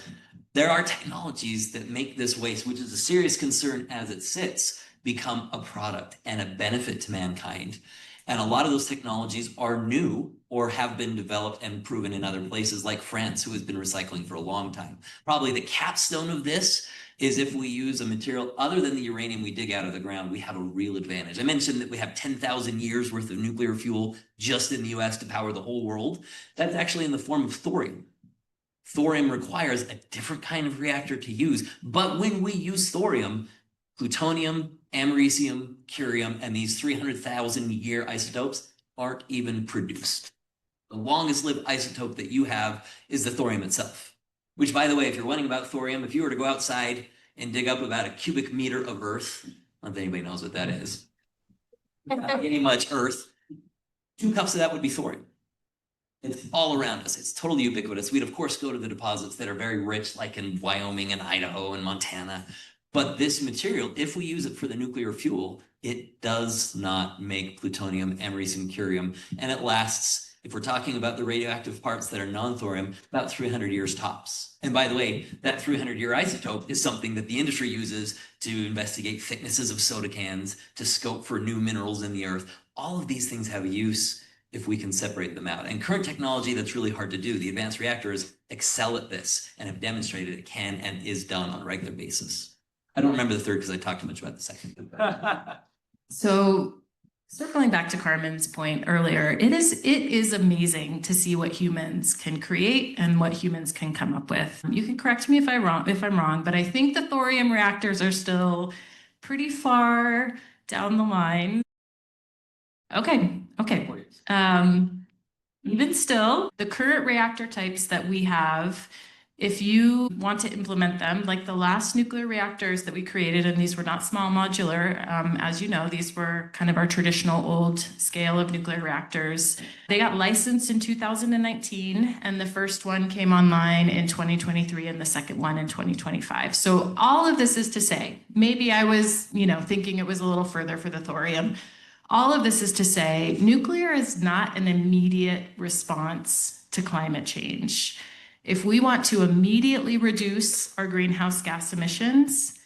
there are technologies that make this waste, which is a serious concern as it sits, become a product and a benefit to mankind. And a lot of those technologies are new or have been developed and proven in other places like France, who has been recycling for a long time. Probably the capstone of this is if we use a material other than the uranium we dig out of the ground, we have a real advantage. I mentioned that we have 10,000 years worth of nuclear fuel just in the US to power the whole world. That's actually in the form of thorium. Thorium requires a different kind of reactor to use. But when we use thorium, plutonium, americium, curium, and these 300,000 year isotopes aren't even produced. The longest lived isotope that you have is the thorium itself, which, by the way, if you're wondering about thorium, if you were to go outside and dig up about a cubic meter of earth, I don't know if anybody knows what that is, not any much earth, 2 cups of that would be thorium. It's all around us. It's totally ubiquitous. We'd, of course, go to the deposits that are very rich, like in Wyoming and Idaho and Montana. But this material, if we use it for the nuclear fuel, it does not make plutonium, americium, curium, and it lasts, if we're talking about the radioactive parts that are non-thorium, about 300 years tops. And by the way, that 300-year isotope is something that the industry uses to investigate thicknesses of soda cans, to scope for new minerals in the earth. All of these things have a use if we can separate them out. And current technology, that's really hard to do. The advanced reactors excel at this and have demonstrated it can and is done on a regular basis. I don't remember the third because I talked too much about the second. So circling back to Carmen's point earlier, it is amazing to see what humans can create and what humans can come up with. You can correct me if I'm wrong, but I think the thorium reactors are still pretty far down the line. Okay. Even still, the current reactor types that we have, if you want to implement them, like the last nuclear reactors that we created, and these were not small modular, as you know, these were kind of our traditional old scale of nuclear reactors. They got licensed in 2019, and the first one came online in 2023, and the second one in 2025. So all of this is to say, maybe I was, thinking it was a little further for the thorium. All of this is to say, nuclear is not an immediate response to climate change. If we want to immediately reduce our greenhouse gas emissions,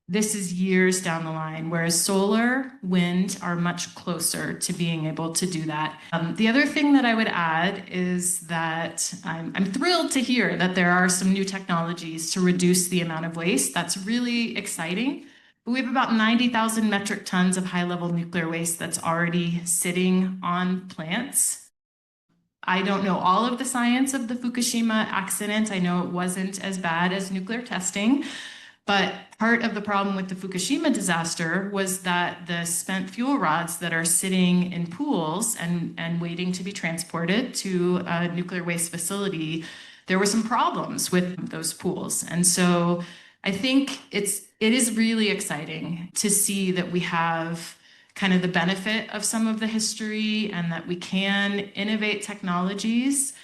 this is years down the line, whereas solar, wind are much closer to being able to do that. The other thing that I would add is that I'm thrilled to hear that there are some new technologies to reduce the amount of waste. That's really exciting. But we have about 90,000 metric tons of high-level nuclear waste that's already sitting on plants. I don't know all of the science of the Fukushima accident. I know it wasn't as bad as nuclear testing, but part of the problem with the Fukushima disaster was that the spent fuel rods that are sitting in pools and waiting to be transported to a nuclear waste facility, there were some problems with those pools. And so I think it is really exciting to see that we have kind of the benefit of some of the history and that we can innovate technologies,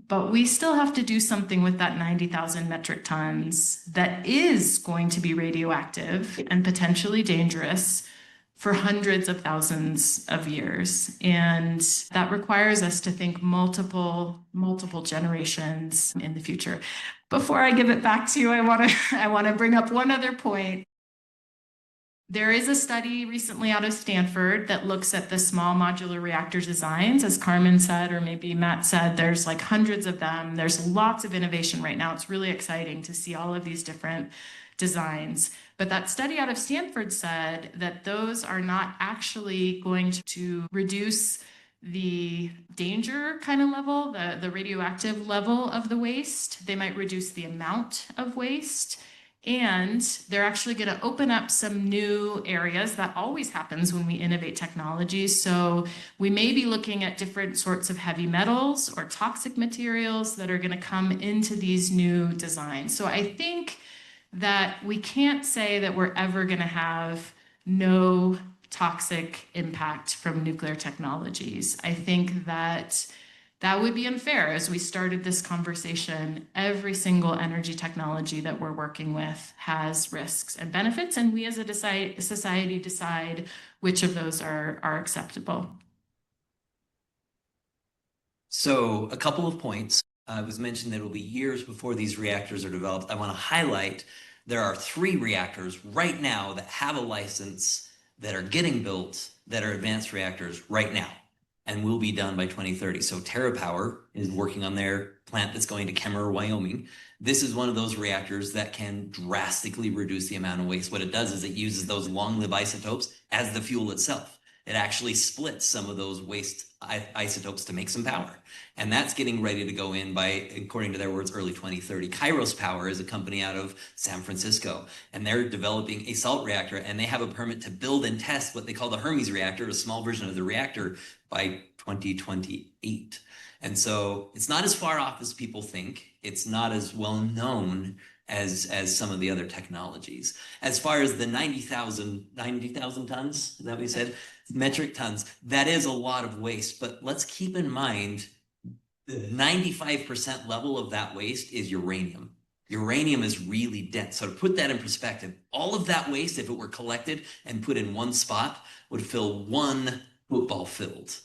but we still have to do something with that 90,000 metric tons that is going to be radioactive and potentially dangerous for hundreds of thousands of years. And that requires us to think multiple generations in the future. Before I give it back to you, I want to bring up one other point. There is a study recently out of Stanford that looks at the small modular reactor designs. As Carmen said, or maybe Matt said, there's like hundreds of them. There's lots of innovation right now. It's really exciting to see all of these different designs. But that study out of Stanford said that those are not actually going to reduce the danger kind of level, the radioactive level of the waste. They might reduce the amount of waste. And they're actually going to open up some new areas. That always happens when we innovate technologies. So we may be looking at different sorts of heavy metals or toxic materials that are going to come into these new designs. So I think that we can't say that we're ever going to have no toxic impact from nuclear technologies. I think that would be unfair. As we started this conversation, every single energy technology that we're working with has risks and benefits, and we as a society decide which of those are acceptable. So a couple of points. It was mentioned that it will be years before these reactors are developed. I want to highlight there are 3 reactors right now that have a license that are getting built that are advanced reactors right now and will be done by 2030. So TerraPower is working on their plant that's going to Kemmerer, Wyoming. This is one of those reactors that can drastically reduce the amount of waste. What it does is it uses those long-lived isotopes as the fuel itself. It actually splits some of those waste isotopes to make some power. And that's getting ready to go in by, according to their words, early 2030. Kairos Power is a company out of San Francisco, and they're developing a salt reactor, and they have a permit to build and test what they call the Hermes reactor, a small version of the reactor, by 2028. And so it's not as far off as people think. It's not as well known as some of the other technologies. As far as the 90,000 tons, is that what we said? Metric tons, that is a lot of waste, but let's keep in mind the 95% level of that waste is uranium. Uranium is really dense. So to put that in perspective, all of that waste, if it were collected and put in one spot, would fill one football field,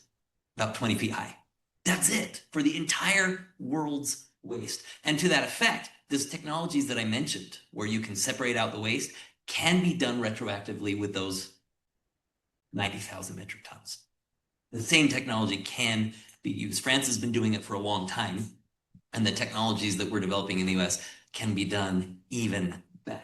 about 20 feet high. That's it for the entire world's waste. And to that effect, those technologies that I mentioned, where you can separate out the waste, can be done retroactively with those 90,000 metric tons. The same technology can be used. France has been doing it for a long time, and the technologies that we're developing in the US can be done even better.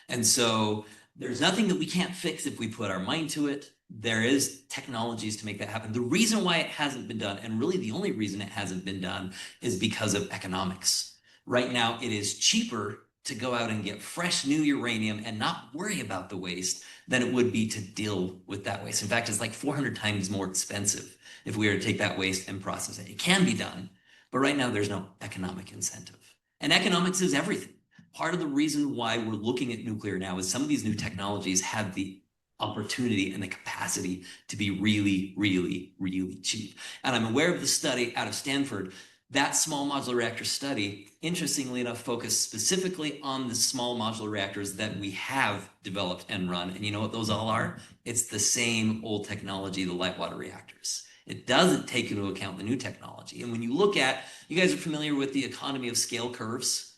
And so there's nothing that we can't fix if we put our mind to it. There is technologies to make that happen. The reason why it hasn't been done, and really the only reason it hasn't been done, is because of economics. Right now, it is cheaper to go out and get fresh new uranium and not worry about the waste than it would be to deal with that waste. In fact, it's like 400 times more expensive if we were to take that waste and process it. It can be done, but right now there's no economic incentive. And economics is everything. Part of the reason why we're looking at nuclear now is some of these new technologies have the opportunity and the capacity to be really, really, really cheap. And I'm aware of the study out of Stanford. That small modular reactor study, interestingly enough, focused specifically on the small modular reactors that we have developed and run. And you know what those all are? It's the same old technology, the light water reactors. It doesn't take into account the new technology. And when you look at, you guys are familiar with the economy of scale curves.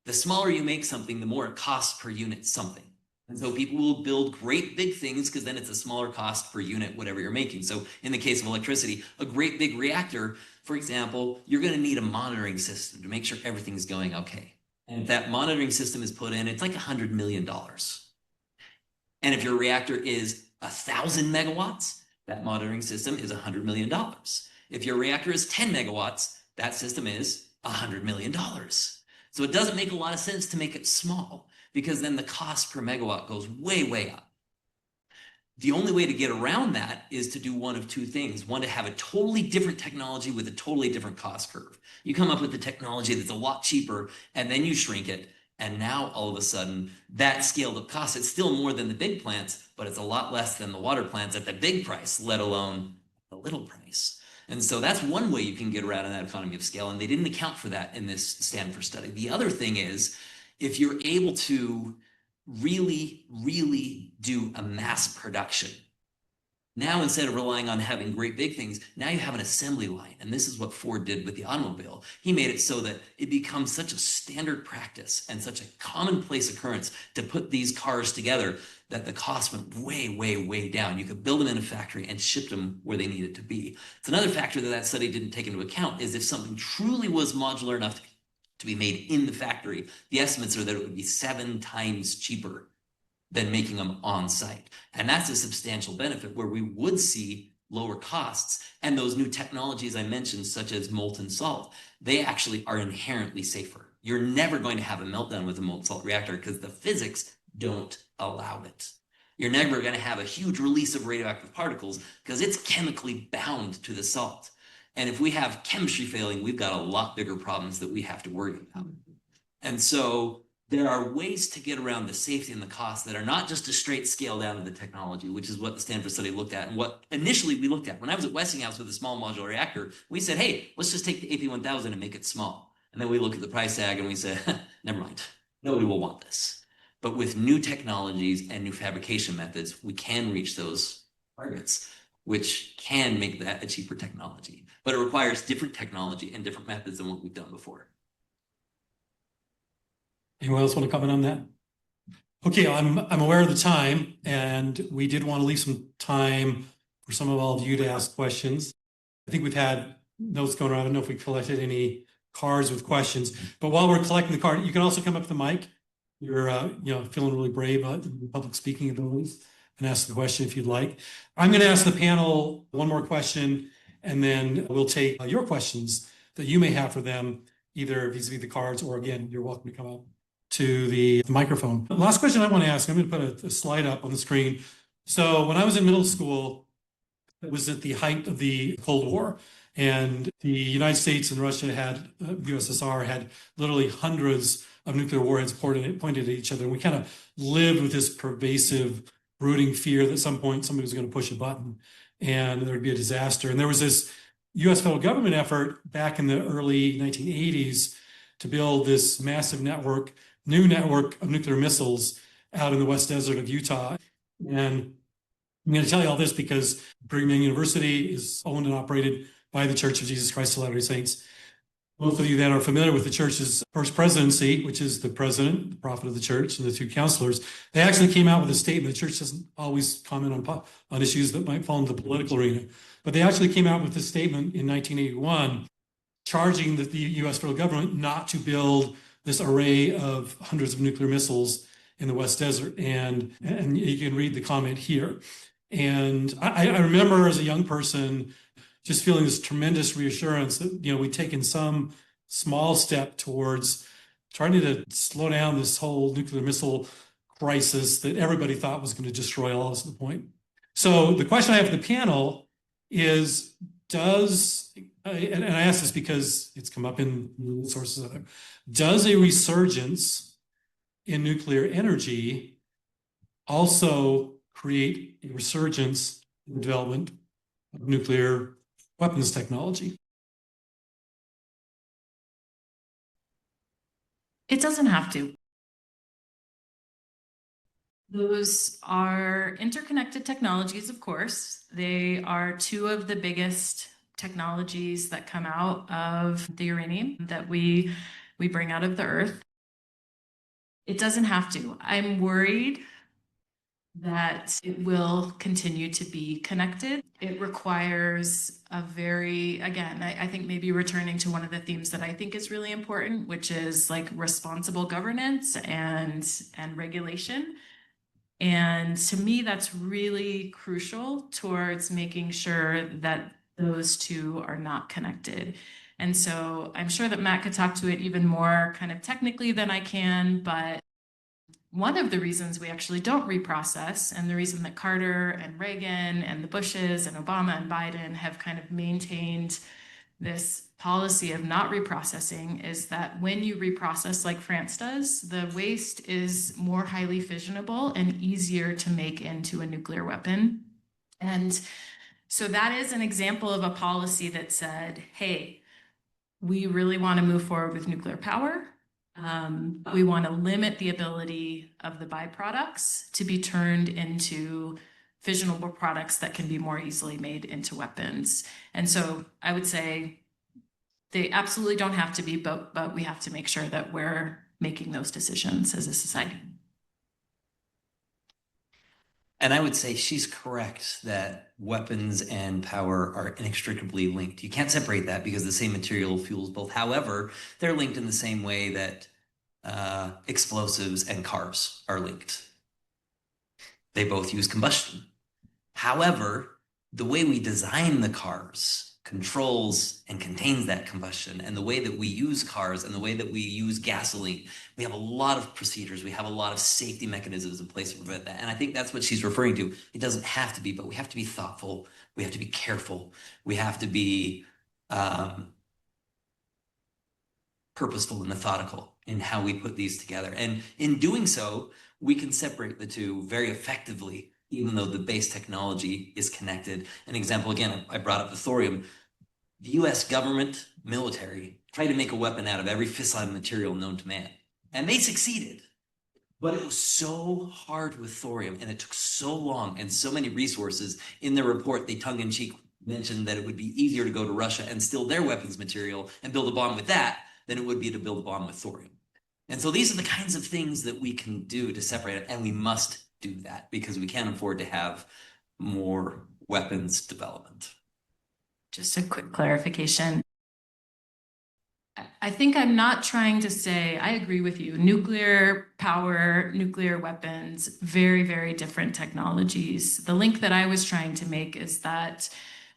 The smaller you make something, the more it costs per unit something. And so people will build great big things because then it's a smaller cost per unit, whatever you're making. So in the case of electricity, a great big reactor, for example, you're going to need a monitoring system to make sure everything's going okay. And if that monitoring system is put in, it's like $100 million. And if your reactor is 1,000 megawatts, that monitoring system is $100 million. If your reactor is 10 megawatts, that system is $100 million. So it doesn't make a lot of sense to make it small, because then the cost per megawatt goes way, way up. The only way to get around that is to do one of two things. One, to have a totally different technology with a totally different cost curve. You come up with the technology that's a lot cheaper, and then you shrink it. And now all of a sudden, that scaled up cost, it's still more than the big plants, but it's a lot less than the water plants at the big price, let alone the little price. And so that's one way you can get around in that economy of scale. And they didn't account for that in this Stanford study. The other thing is, if you're able to really, really do a mass production, now instead of relying on having great big things, now you have an assembly line. And this is what Ford did with the automobile. He made it so that it becomes such a standard practice and such a commonplace occurrence to put these cars together that the cost went way, way, way down. You could build them in a factory and ship them where they needed to be. It's another factor that that study didn't take into account, is if something truly was modular enough to be made in the factory, the estimates are that it would be 7 times cheaper than making them on site. And that's a substantial benefit, where we would see lower costs. And those new technologies I mentioned, such as molten salt, they actually are inherently safer. You're never going to have a meltdown with a molten salt reactor because the physics don't allow it. You're never going to have a huge release of radioactive particles because it's chemically bound to the salt. And if we have chemistry failing, we've got a lot bigger problems that we have to worry about. And so there are ways to get around the safety and the cost that are not just a straight scale down to the technology, which is what the Stanford study looked at and what initially we looked at. When I was at Westinghouse with a small modular reactor, we said, hey, let's just take the AP1000 and make it small. And then we look at the price tag and we say, never mind, nobody will want this. But with new technologies and new fabrication methods, we can reach those targets, which can make that a cheaper technology. But it requires different technology and different methods than what we've done before. Anyone else want to comment on that? Okay, I'm aware of the time, and we did want to leave some time for some of all of you to ask questions. I think we've had notes going around. I don't know if we collected any cards with questions, but while we're collecting the card, you can also come up to the mic. You're feeling really brave about public speaking abilities, and ask the question if you'd like. I'm going to ask the panel one more question, and then we'll take your questions that you may have for them, either vis-a-vis the cards, or again, you're welcome to come up to the microphone. The last question I want to ask, I'm going to put a slide up on the screen. So when I was in middle school, it was at the height of the Cold War, and the United States and Russia had, USSR had literally hundreds of nuclear warheads pointed at each other. And we kind of lived with this pervasive, brooding fear that at some point somebody was going to push a button and there would be a disaster. And there was this US federal government effort back in the early 1980s to build this massive network, new network of nuclear missiles out in the West Desert of Utah. And I'm going to tell you all this because Brigham Young University is owned and operated by the Church of Jesus Christ of Latter-day Saints. Most of you that are familiar with the church's first presidency, which is the president, the prophet of the church, and the 2 counselors, they actually came out with a statement. The church doesn't always comment on issues that might fall into the political arena, but they actually came out with this statement in 1981, charging the U.S. federal government not to build this array of hundreds of nuclear missiles in the West Desert. And you can read the comment here. And I remember as a young person just feeling this tremendous reassurance that, we'd taken some small step towards trying to slow down this whole nuclear missile crisis that everybody thought was going to destroy all of us at the point. So the question I have for the panel is, and I ask this because it's come up in sources, does a resurgence in nuclear energy also create a resurgence in the development of nuclear weapons technology? It doesn't have to. Those are interconnected technologies, of course. They are 2 of the biggest technologies that come out of the uranium that we bring out of the earth. It doesn't have to. I'm worried that it will continue to be connected. It requires a very, again, I think maybe returning to one of the themes that I think is really important, which is like responsible governance and regulation. And to me, that's really crucial towards making sure that those two are not connected. And so I'm sure that Matt could talk to it even more kind of technically than I can, but one of the reasons we actually don't reprocess, and the reason that Carter and Reagan and the Bushes and Obama and Biden have kind of maintained this policy of not reprocessing, is that when you reprocess like France does, the waste is more highly fissionable and easier to make into a nuclear weapon. And so that is an example of a policy that said, hey, we really want to move forward with nuclear power. We want to limit the ability of the byproducts to be turned into fissionable products that can be more easily made into weapons. And so I would say they absolutely don't have to be, but we have to make sure that we're making those decisions as a society. And I would say she's correct that weapons and power are inextricably linked. You can't separate that because the same material fuels both. However, they're linked in the same way that explosives and cars are linked. They both use combustion. However, the way we design the cars controls and contains that combustion, and the way that we use cars and the way that we use gasoline, we have a lot of procedures, we have a lot of safety mechanisms in place to prevent that. And I think that's what she's referring to. It doesn't have to be, but we have to be thoughtful, we have to be careful, we have to be purposeful and methodical in how we put these together. And in doing so, we can separate the two very effectively, even though the base technology is connected. An example, again, I brought up the thorium. The US government, military, tried to make a weapon out of every fissile material known to man. And they succeeded. But it was so hard with thorium, and it took so long and so many resources. In their report, they tongue-in-cheek mentioned that it would be easier to go to Russia and steal their weapons material and build a bomb with that than it would be to build a bomb with thorium. And so these are the kinds of things that we can do to separate it, and we must do that because we can't afford to have more weapons development. Just a quick clarification. I think I'm not trying to say, I agree with you, nuclear power, nuclear weapons, very, very different technologies. The link that I was trying to make is that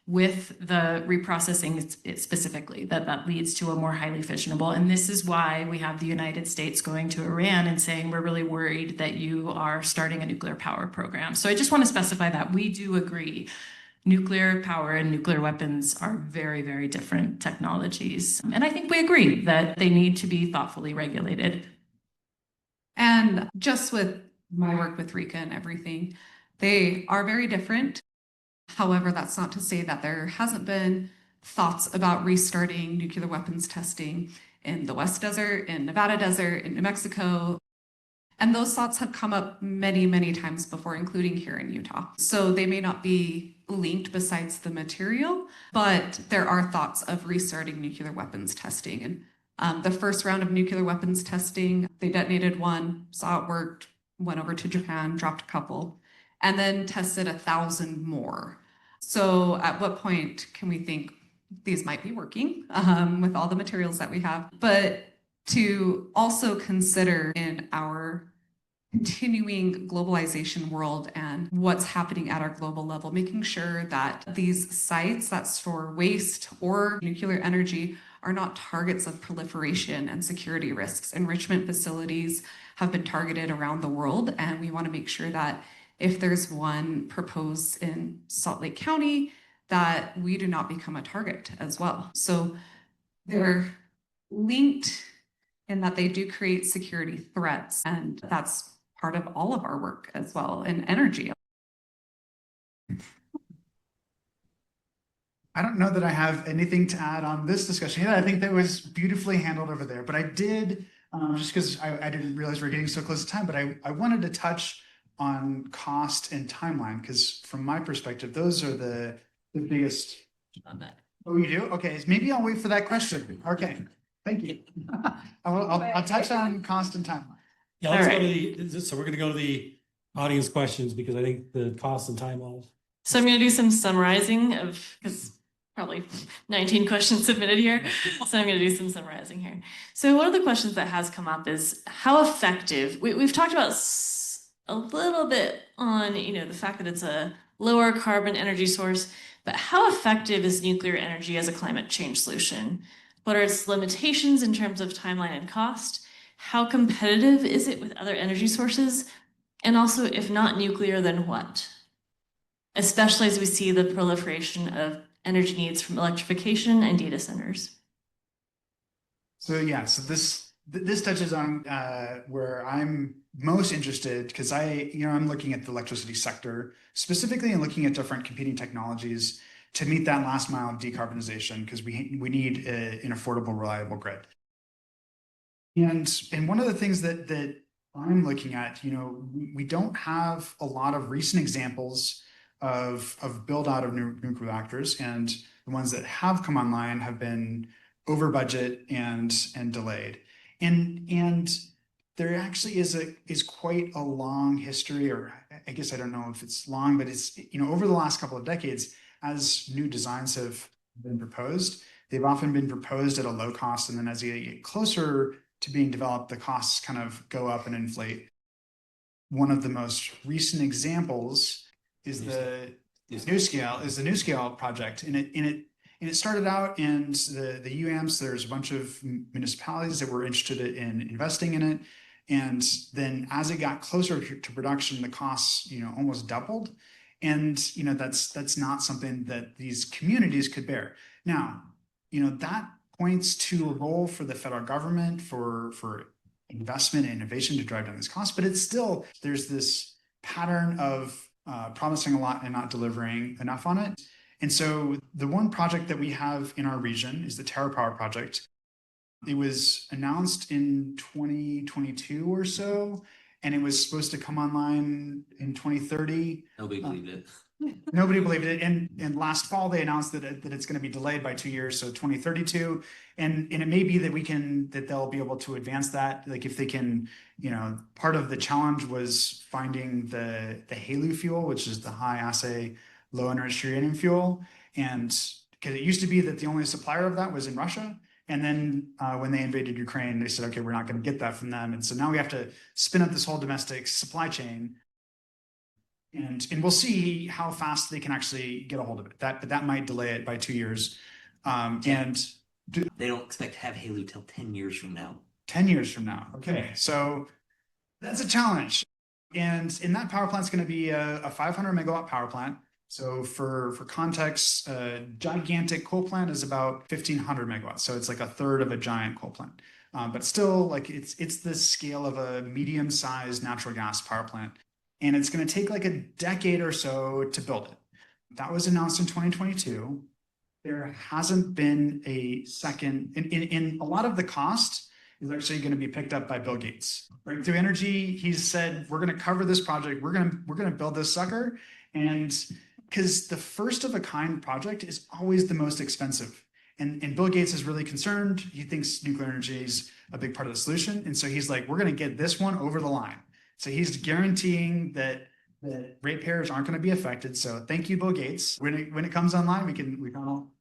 with the reprocessing specifically, that leads to a more highly fissionable. And this is why we have the United States going to Iran and saying, we're really worried that you are starting a nuclear power program. So I just want to specify that we do agree. Nuclear power and nuclear weapons are very, very different technologies. And I think we agree that they need to be thoughtfully regulated. And just with my work with Rika and everything, they are very different. However, that's not to say that there hasn't been thoughts about restarting nuclear weapons testing in the West Desert, in Nevada Desert, in New Mexico. And those thoughts have come up many, many times before, including here in Utah. So they may not be linked besides the material, but there are thoughts of restarting nuclear weapons testing. And the first round of nuclear weapons testing, they detonated one, saw it worked, went over to Japan, dropped a couple, and then tested 1,000 more. So at what point can we think these might be working with all the materials that we have? But to also consider in our continuing globalization world and what's happening at our global level, making sure that these sites that store waste or nuclear energy are not targets of proliferation and security risks. Enrichment facilities have been targeted around the world, and we want to make sure that if there's one proposed in Salt Lake County, that we do not become a target as well. So they're linked in that they do create security threats, and that's part of all of our work as well in energy. I don't know that I have anything to add on this discussion. Yeah, I think that was beautifully handled over there, but I did, just because I didn't realize we we're getting so close to time, but I wanted to touch on cost and timeline, because from my perspective, those are the biggest. On that. Oh, you do? Okay, maybe I'll wait for that question. Okay, thank you. I'll touch on cost and timeline. Yeah, let's go to the, so we're going to go to the audience questions because I think the cost and timeline. So I'm going to do some summarizing of, because probably 19 questions submitted here. So I'm going to do some summarizing here. So one of the questions that has come up is how effective, we've talked about a little bit on, the fact that it's a lower carbon energy source, but how effective is nuclear energy as a climate change solution? What are its limitations in terms of timeline and cost? How competitive is it with other energy sources? And also, if not nuclear, then what? Especially as we see the proliferation of energy needs from electrification and data centers. So yeah, so this touches on where I'm most interested, because I'm looking at the electricity sector specifically and looking at different competing technologies to meet that last mile of decarbonization, because we need an affordable, reliable grid. And one of the things that I'm looking at, we don't have a lot of recent examples of build out of nuclear reactors, and the ones that have come online have been over budget and delayed. And there actually is quite a long history, or I guess I don't know if it's long, but it's, over the last couple of decades, as new designs have been proposed, they've often been proposed at a low cost, and then as you get closer to being developed, the costs kind of go up and inflate. One of the most recent examples is the NuScale project, and it started out in the UAMPS. There's a bunch of municipalities that were interested in investing in it, and then as it got closer to production, the costs almost doubled, and that's not something that these communities could bear. Now, that points to a role for the federal government for investment and innovation to drive down this cost, but it's still, there's this pattern of promising a lot and not delivering enough on it. And so the one project that we have in our region is the TerraPower project. It was announced in 2022 or so, and it was supposed to come online in 2030. Nobody believed it. Nobody believed it. And last fall, they announced that it's going to be delayed by 2 years, so 2032. And it may be that they'll be able to advance that. Like if they can, part of the challenge was finding the HALEU fuel, which is the high assay, low enriched uranium fuel. And because it used to be that the only supplier of that was in Russia. And then when they invaded Ukraine, they said, okay, we're not going to get that from them. And so now we have to spin up this whole domestic supply chain. And we'll see how fast they can actually get a hold of it. That might delay it by 2 years. And they don't expect to have HALEU till 10 years from now. 10 years from now. Okay, so that's a challenge. And that power plant's going to be a 500 megawatt power plant. So for context, a gigantic coal plant is about 1,500 megawatts. So it's like a third of a giant coal plant. But still, like it's the scale of a medium-sized natural gas power plant. And it's going to take like a decade or so to build it. That was announced in 2022. There hasn't been a second, in a lot of the cost is actually going to be picked up by Bill Gates. Breakthrough Energy, he's said, we're going to cover this project. We're going to build this sucker. And because the first of a kind project is always the most expensive. And Bill Gates is really concerned. He thinks nuclear energy is a big part of the solution. And so he's like, we're going to get this one over the line. So he's guaranteeing that ratepayers aren't going to be affected. So thank you, Bill Gates. When it comes online, we can all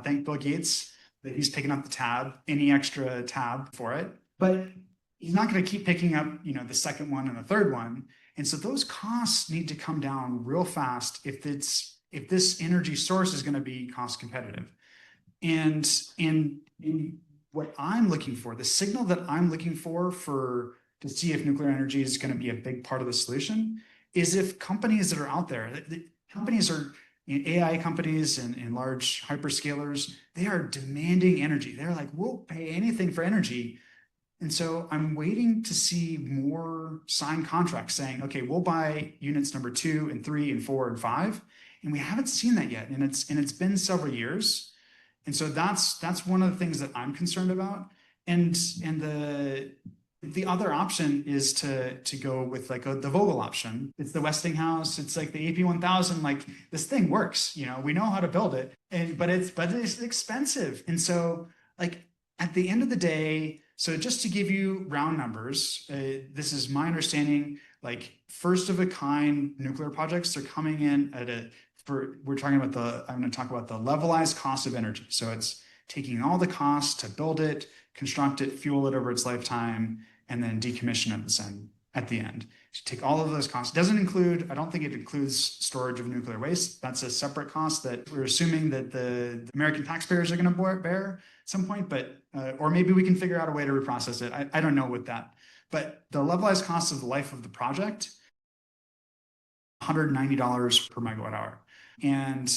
thank Bill Gates that he's picking up the tab, any extra tab for it. But he's not going to keep picking up, the second one and the third one. And so those costs need to come down real fast if this energy source is going to be cost competitive. And what I'm looking for, the signal that I'm looking for to see if nuclear energy is going to be a big part of the solution is if companies that are out there, the companies are AI companies and large hyperscalers, they are demanding energy. They're like, we'll pay anything for energy. And so I'm waiting to see more signed contracts saying, okay, we'll buy units number 2 and 3 and 4 and 5. And we haven't seen that yet. And it's been several years. And so that's one of the things that I'm concerned about. And the other option is to go with like the Vogtle option. It's the Westinghouse. It's like the AP1000. Like this thing works. We know how to build it, but it's expensive. And so like at the end of the day, so just to give you round numbers, this is my understanding. Like first of a kind nuclear projects, they're coming in at I'm going to talk about the levelized cost of energy. So it's taking all the costs to build it, construct it, fuel it over its lifetime, and then decommission at at the end. So take all of those costs. Doesn't include, I don't think it includes storage of nuclear waste. That's a separate cost that we're assuming that the American taxpayers are going to bear at some point, but or maybe we can figure out a way to reprocess it. I don't know with that. But the levelized cost of the life of the project, $190 per megawatt hour. And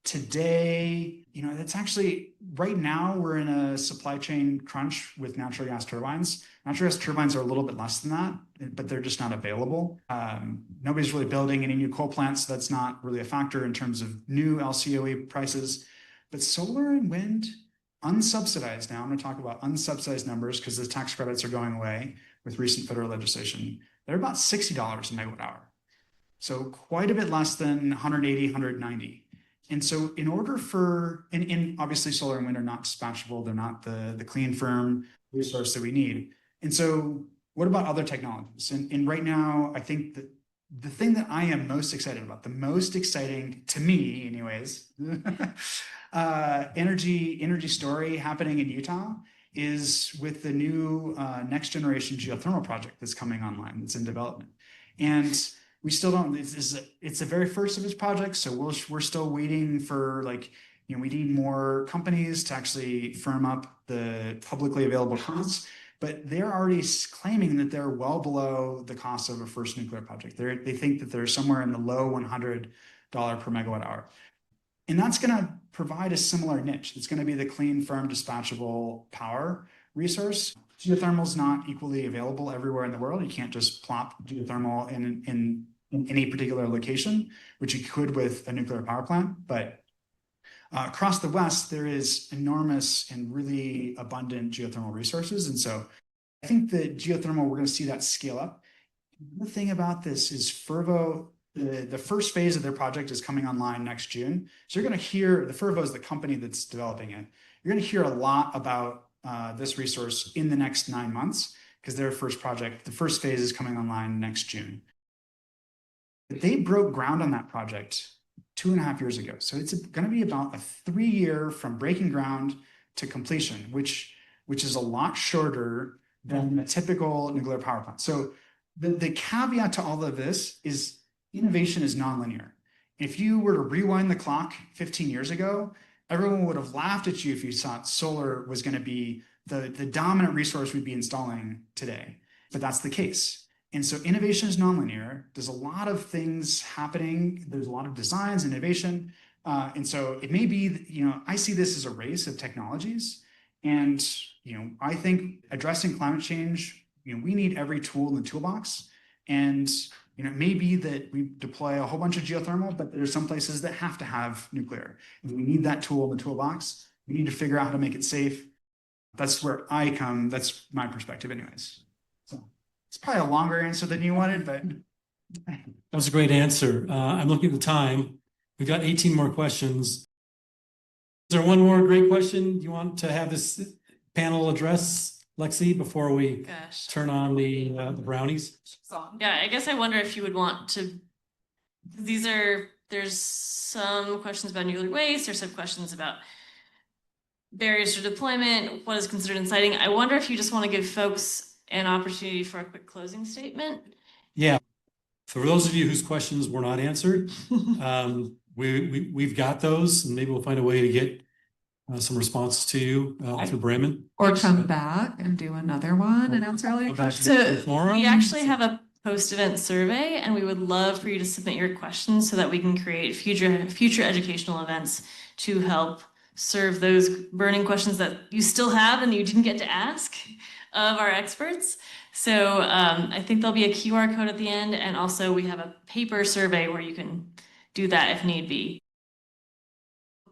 today, that's actually, right now, we're in a supply chain crunch with natural gas turbines. Natural gas turbines are a little bit less than that, but they're just not available. Nobody's really building any new coal plants, so that's not really a factor in terms of new LCOE prices. But solar and wind, unsubsidized now, I'm going to talk about unsubsidized numbers because the tax credits are going away with recent federal legislation. They're about $60 a megawatt hour. So quite a bit less than 180, 190. And so in order for, and obviously solar and wind are not dispatchable, they're not the clean, firm resource that we need. And so what about other technologies? And right now, I think that the thing that I am most excited about, the most exciting to me anyways, energy story happening in Utah is with the new next generation geothermal project that's coming online, that's in development. And we still don't, it's the very first of its projects. So we're still waiting for we need more companies to actually firm up the publicly available costs, but they're already claiming that they're well below the cost of a first nuclear project. They think that they're somewhere in the low $100 per megawatt hour. And that's going to provide a similar niche. It's going to be the clean, firm, dispatchable power resource. Geothermal is not equally available everywhere in the world. You can't just plop geothermal in any particular location, which you could with a nuclear power plant. But across the West, there is enormous and really abundant geothermal resources. And so I think that geothermal, we're going to see that scale up. The thing about this is Fervo, the first phase of their project is coming online next June. So you're going to hear, the Fervo is the company that's developing it. You're going to hear a lot about this resource in the next 9 months because their first project, the first phase is coming online next June. They broke ground on that project 2.5 years ago. So it's going to be about a 3-year from breaking ground to completion, which is a lot shorter than a typical nuclear power plant. So the caveat to all of this is innovation is nonlinear. If you were to rewind the clock 15 years ago, everyone would have laughed at you if you thought solar was going to be the dominant resource we'd be installing today. But that's the case. And so innovation is nonlinear. There's a lot of things happening. There's a lot of designs, innovation. And so it may be, I see this as a race of technologies. And, I think addressing climate change, we need every tool in the toolbox. And, it may be that we deploy a whole bunch of geothermal, but there's some places that have to have nuclear. And we need that tool in the toolbox. We need to figure out how to make it safe. That's where I come. That's my perspective anyways. So it's probably a longer answer than you wanted, but. That was a great answer. I'm looking at the time. We've got 18 more questions. Is there one more great question you want to have this panel address, Lexi, before we turn on the brownies? Yeah, I guess I wonder if you would want to, there's some questions about nuclear waste, there's some questions about barriers to deployment, what is considered inciting. I wonder if you just want to give folks an opportunity for a quick closing statement. Yeah, for those of you whose questions were not answered, we've got those, and maybe we'll find a way to get some responses to you through Bremen. Or come back and do another one and answer all your questions. We actually have a post-event survey, and we would love for you to submit your questions so that we can create future educational events to help serve those burning questions that you still have and you didn't get to ask of our experts. So I think there'll be a QR code at the end, and also we have a paper survey where you can do that if need be.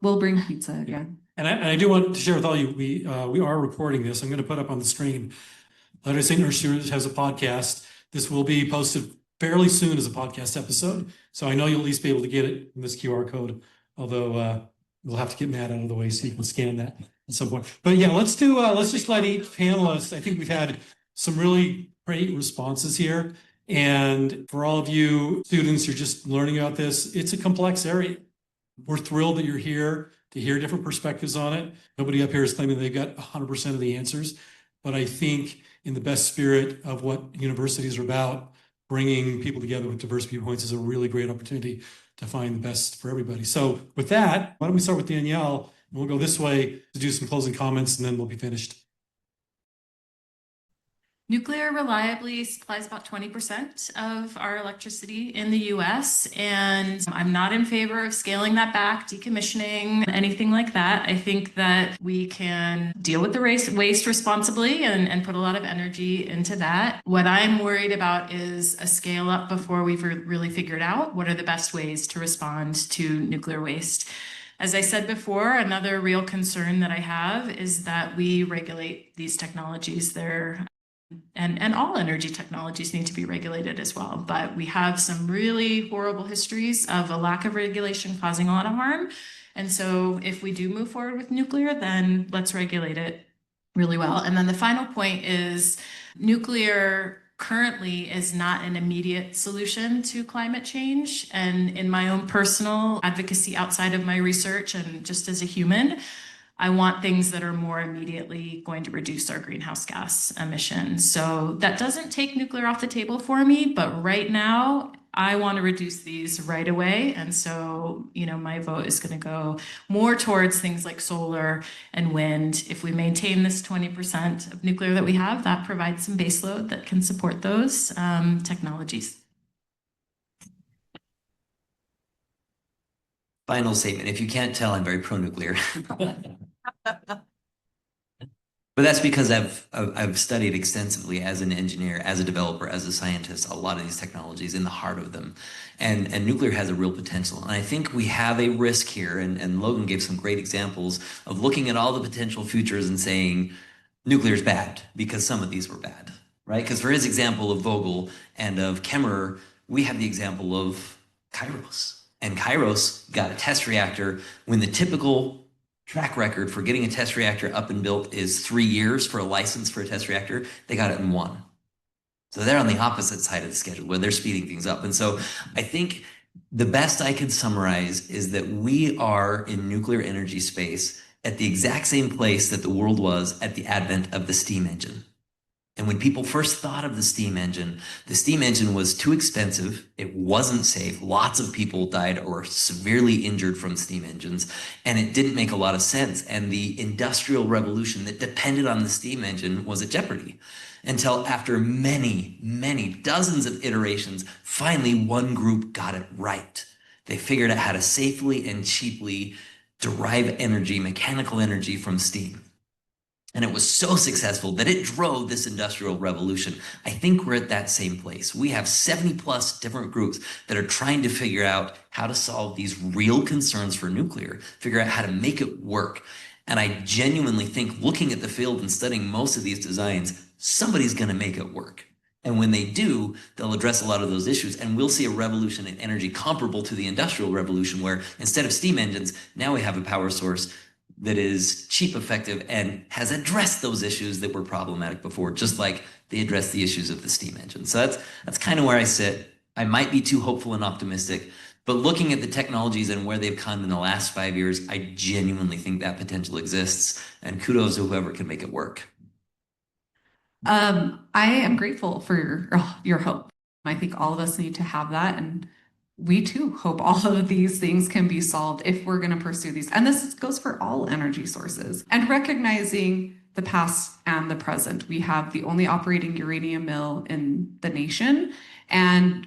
We'll bring pizza again. And I do want to share with all you, we are recording this. I'm going to put up on the screen. LDS Earth Stewardship has a podcast. This will be posted fairly soon as a podcast episode. So I know you'll at least be able to get it in this QR code, although we'll have to get Matt out of the way so you can scan that at some point. But yeah, let's just let each panelist, I think we've had some really great responses here. And for all of you students who are just learning about this, it's a complex area. We're thrilled that you're here to hear different perspectives on it. Nobody up here is claiming they've got 100% of the answers, but I think in the best spirit of what universities are about, bringing people together with diverse viewpoints is a really great opportunity to find the best for everybody. So with that, why don't we start with Danielle, and we'll go this way to do some closing comments, and then we'll be finished. Nuclear reliably supplies about 20% of our electricity in the US, and I'm not in favor of scaling that back, decommissioning, anything like that. I think that we can deal with the waste responsibly and put a lot of energy into that. What I'm worried about is a scale up before we've really figured out what are the best ways to respond to nuclear waste. As I said before, another real concern that I have is that we regulate these technologies. And all energy technologies need to be regulated as well. But we have some really horrible histories of a lack of regulation causing a lot of harm. And so if we do move forward with nuclear, then let's regulate it really well. And then the final point is nuclear currently is not an immediate solution to climate change. And in my own personal advocacy outside of my research and just as a human, I want things that are more immediately going to reduce our greenhouse gas emissions. So that doesn't take nuclear off the table for me, but right now I want to reduce these right away. And so, my vote is going to go more towards things like solar and wind. If we maintain this 20% of nuclear that we have, that provides some baseload that can support those technologies. Final statement. If you can't tell, I'm very pro-nuclear. But that's because I've studied extensively as an engineer, as a developer, as a scientist, a lot of these technologies in the heart of them. And nuclear has a real potential. And I think we have a risk here, and Logan gave some great examples of looking at all the potential futures and saying nuclear is bad because some of these were bad, right? Because for his example of Vogel and of Kemmerer, we have the example of Kairos. And Kairos got a test reactor when the typical track record for getting a test reactor up and built is 3 years for a license for a test reactor. They got it in 1. So they're on the opposite side of the schedule where they're speeding things up. And so I think the best I could summarize is that we are in nuclear energy space at the exact same place that the world was at the advent of the steam engine. And when people first thought of the steam engine was too expensive. It wasn't safe. Lots of people died or were severely injured from steam engines, and it didn't make a lot of sense. And the industrial revolution that depended on the steam engine was at jeopardy until after many, many dozens of iterations, finally one group got it right. They figured out how to safely and cheaply derive energy, mechanical energy from steam. And it was so successful that it drove this industrial revolution. I think we're at that same place. We have 70 plus different groups that are trying to figure out how to solve these real concerns for nuclear, figure out how to make it work. And I genuinely think looking at the field and studying most of these designs, somebody's going to make it work. And when they do, they'll address a lot of those issues. And we'll see a revolution in energy comparable to the industrial revolution, where instead of steam engines, now we have a power source that is cheap, effective, and has addressed those issues that were problematic before, just like they addressed the issues of the steam engine. So that's kind of where I sit. I might be too hopeful and optimistic, but looking at the technologies and where they've come in the last 5 years, I genuinely think that potential exists, and kudos to whoever can make it work. I am grateful for your hope. I think all of us need to have that, and we too hope all of these things can be solved if we're going to pursue these. And this goes for all energy sources. And recognizing the past and the present. We have the only operating uranium mill in the nation. And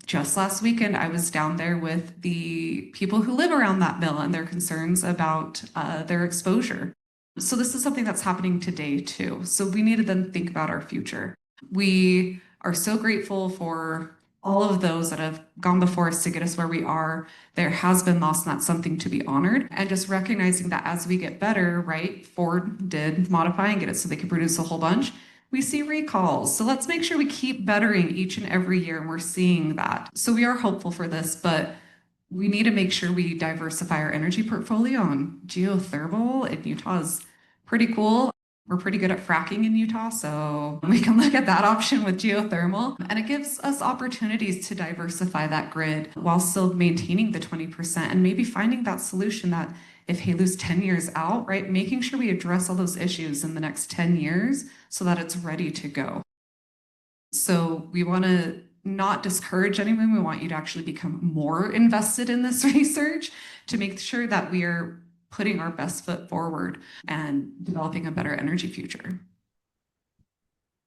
just last weekend, I was down there with the people who live around that mill and their concerns about their exposure. So this is something that's happening today too. So we need to then think about our future. We are so grateful for all of those that have gone before us to get us where we are. There has been loss, and that's something to be honored. And just recognizing that as we get better, right? Ford did modify and get it so they could produce a whole bunch. We see recalls. So let's make sure we keep bettering each and every year, and we're seeing that. So we are hopeful for this, but we need to make sure we diversify our energy portfolio. On geothermal in Utah is pretty cool. We're pretty good at fracking in Utah, so we can look at that option with geothermal. And it gives us opportunities to diversify that grid while still maintaining the 20% and maybe finding that solution that if HALO's 10 years out, right, making sure we address all those issues in the next 10 years so that it's ready to go. So we want to not discourage anyone. We want you to actually become more invested in this research to make sure that we are putting our best foot forward and developing a better energy future.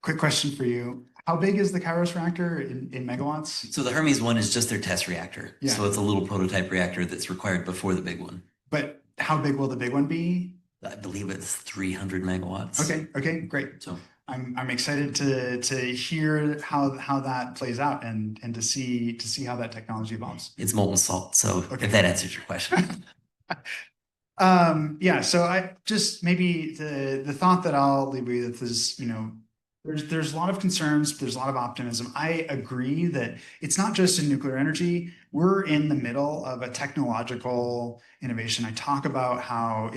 Quick question for you. How big is the Kairos reactor in megawatts? So the Hermes one is just their test reactor. Yeah. So it's a little prototype reactor that's required before the big one. But how big will the big one be? I believe it's 300 megawatts. Okay, great. So I'm excited to hear how that plays out and to see how that technology evolves. it's molten salt. So Okay. if that answers your question. Yeah, so I just maybe the thought that I'll leave you with is, there's a lot of concerns, there's a lot of optimism. I agree that it's not just in nuclear energy. We're in the middle of a technological innovation. I talk about how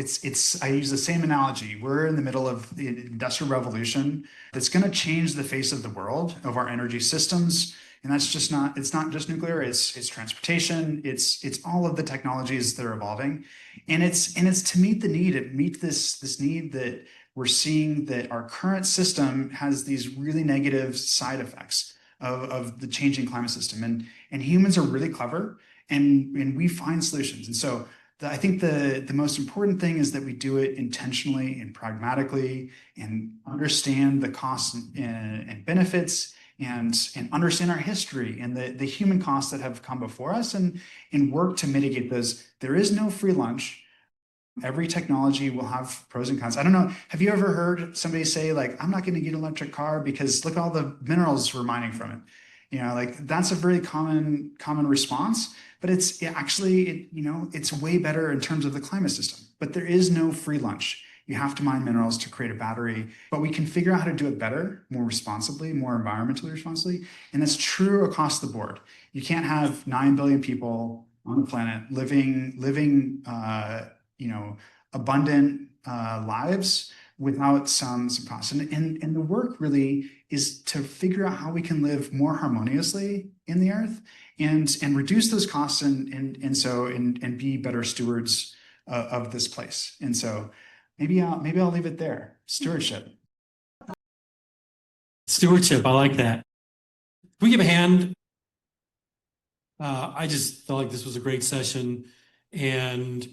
I use the same analogy. We're in the middle of the industrial revolution that's going to change the face of the world, of our energy systems. And that's it's not just nuclear, it's transportation, it's all of the technologies that are evolving. And it's to meet the need, this need that we're seeing that our current system has these really negative side effects of the changing climate system. And humans are really clever and we find solutions. And so I think the most important thing is that we do it intentionally and pragmatically and understand the costs and benefits and understand our history and the human costs that have come before us and work to mitigate those. There is no free lunch. Every technology will have pros and cons. I don't know. Have you ever heard somebody say, like, I'm not going to get an electric car because look at all the minerals we're mining from it? That's a very common response, but it's way better in terms of the climate system. But there is no free lunch. You have to mine minerals to create a battery, but we can figure out how to do it better, more responsibly, more environmentally responsibly. And that's true across the board. You can't have 9 billion people on the planet living abundant lives without some costs. And the work really is to figure out how we can live more harmoniously in the earth and reduce those costs and be better stewards of this place. And so maybe I'll leave it there. Stewardship. Stewardship, I like that. Can we give a hand? I just felt like this was a great session, and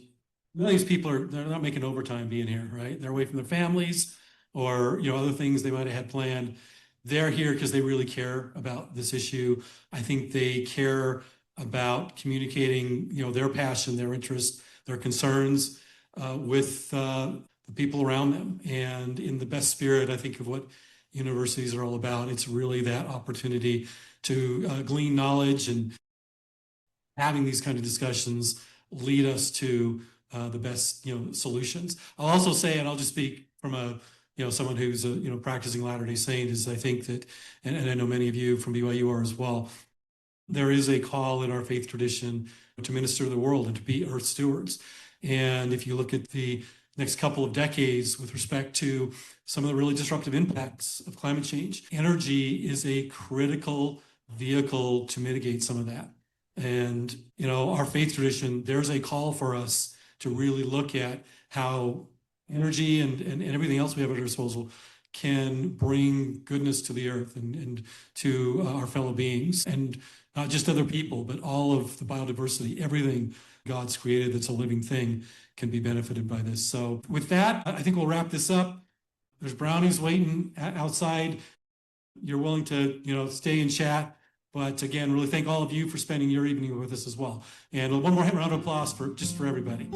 none of these people they're not making overtime being here, right? They're away from their families or, other things they might have had planned. They're here because they really care about this issue. I think they care about communicating, their passion, their interest, their concerns with the people around them. And in the best spirit, I think, of what universities are all about, it's really that opportunity to glean knowledge, and having these kind of discussions lead us to the best, solutions. I'll also say, and I'll just speak from someone who's a, practicing Latter-day Saint, is I think that, and I know many of you from BYU are as well, there is a call in our faith tradition to minister to the world and to be earth stewards. And if you look at the next couple of decades with respect to some of the really disruptive impacts of climate change, energy is a critical vehicle to mitigate some of that. And, our faith tradition, there's a call for us to really look at how energy and everything else we have at our disposal can bring goodness to the earth and to our fellow beings, and not just other people, but all of the biodiversity, everything God's created that's a living thing can be benefited by this. So with that, I think we'll wrap this up. There's brownies waiting outside. You're willing to, stay and chat. But again, really thank all of you for spending your evening with us as well. And one more round of applause for everybody.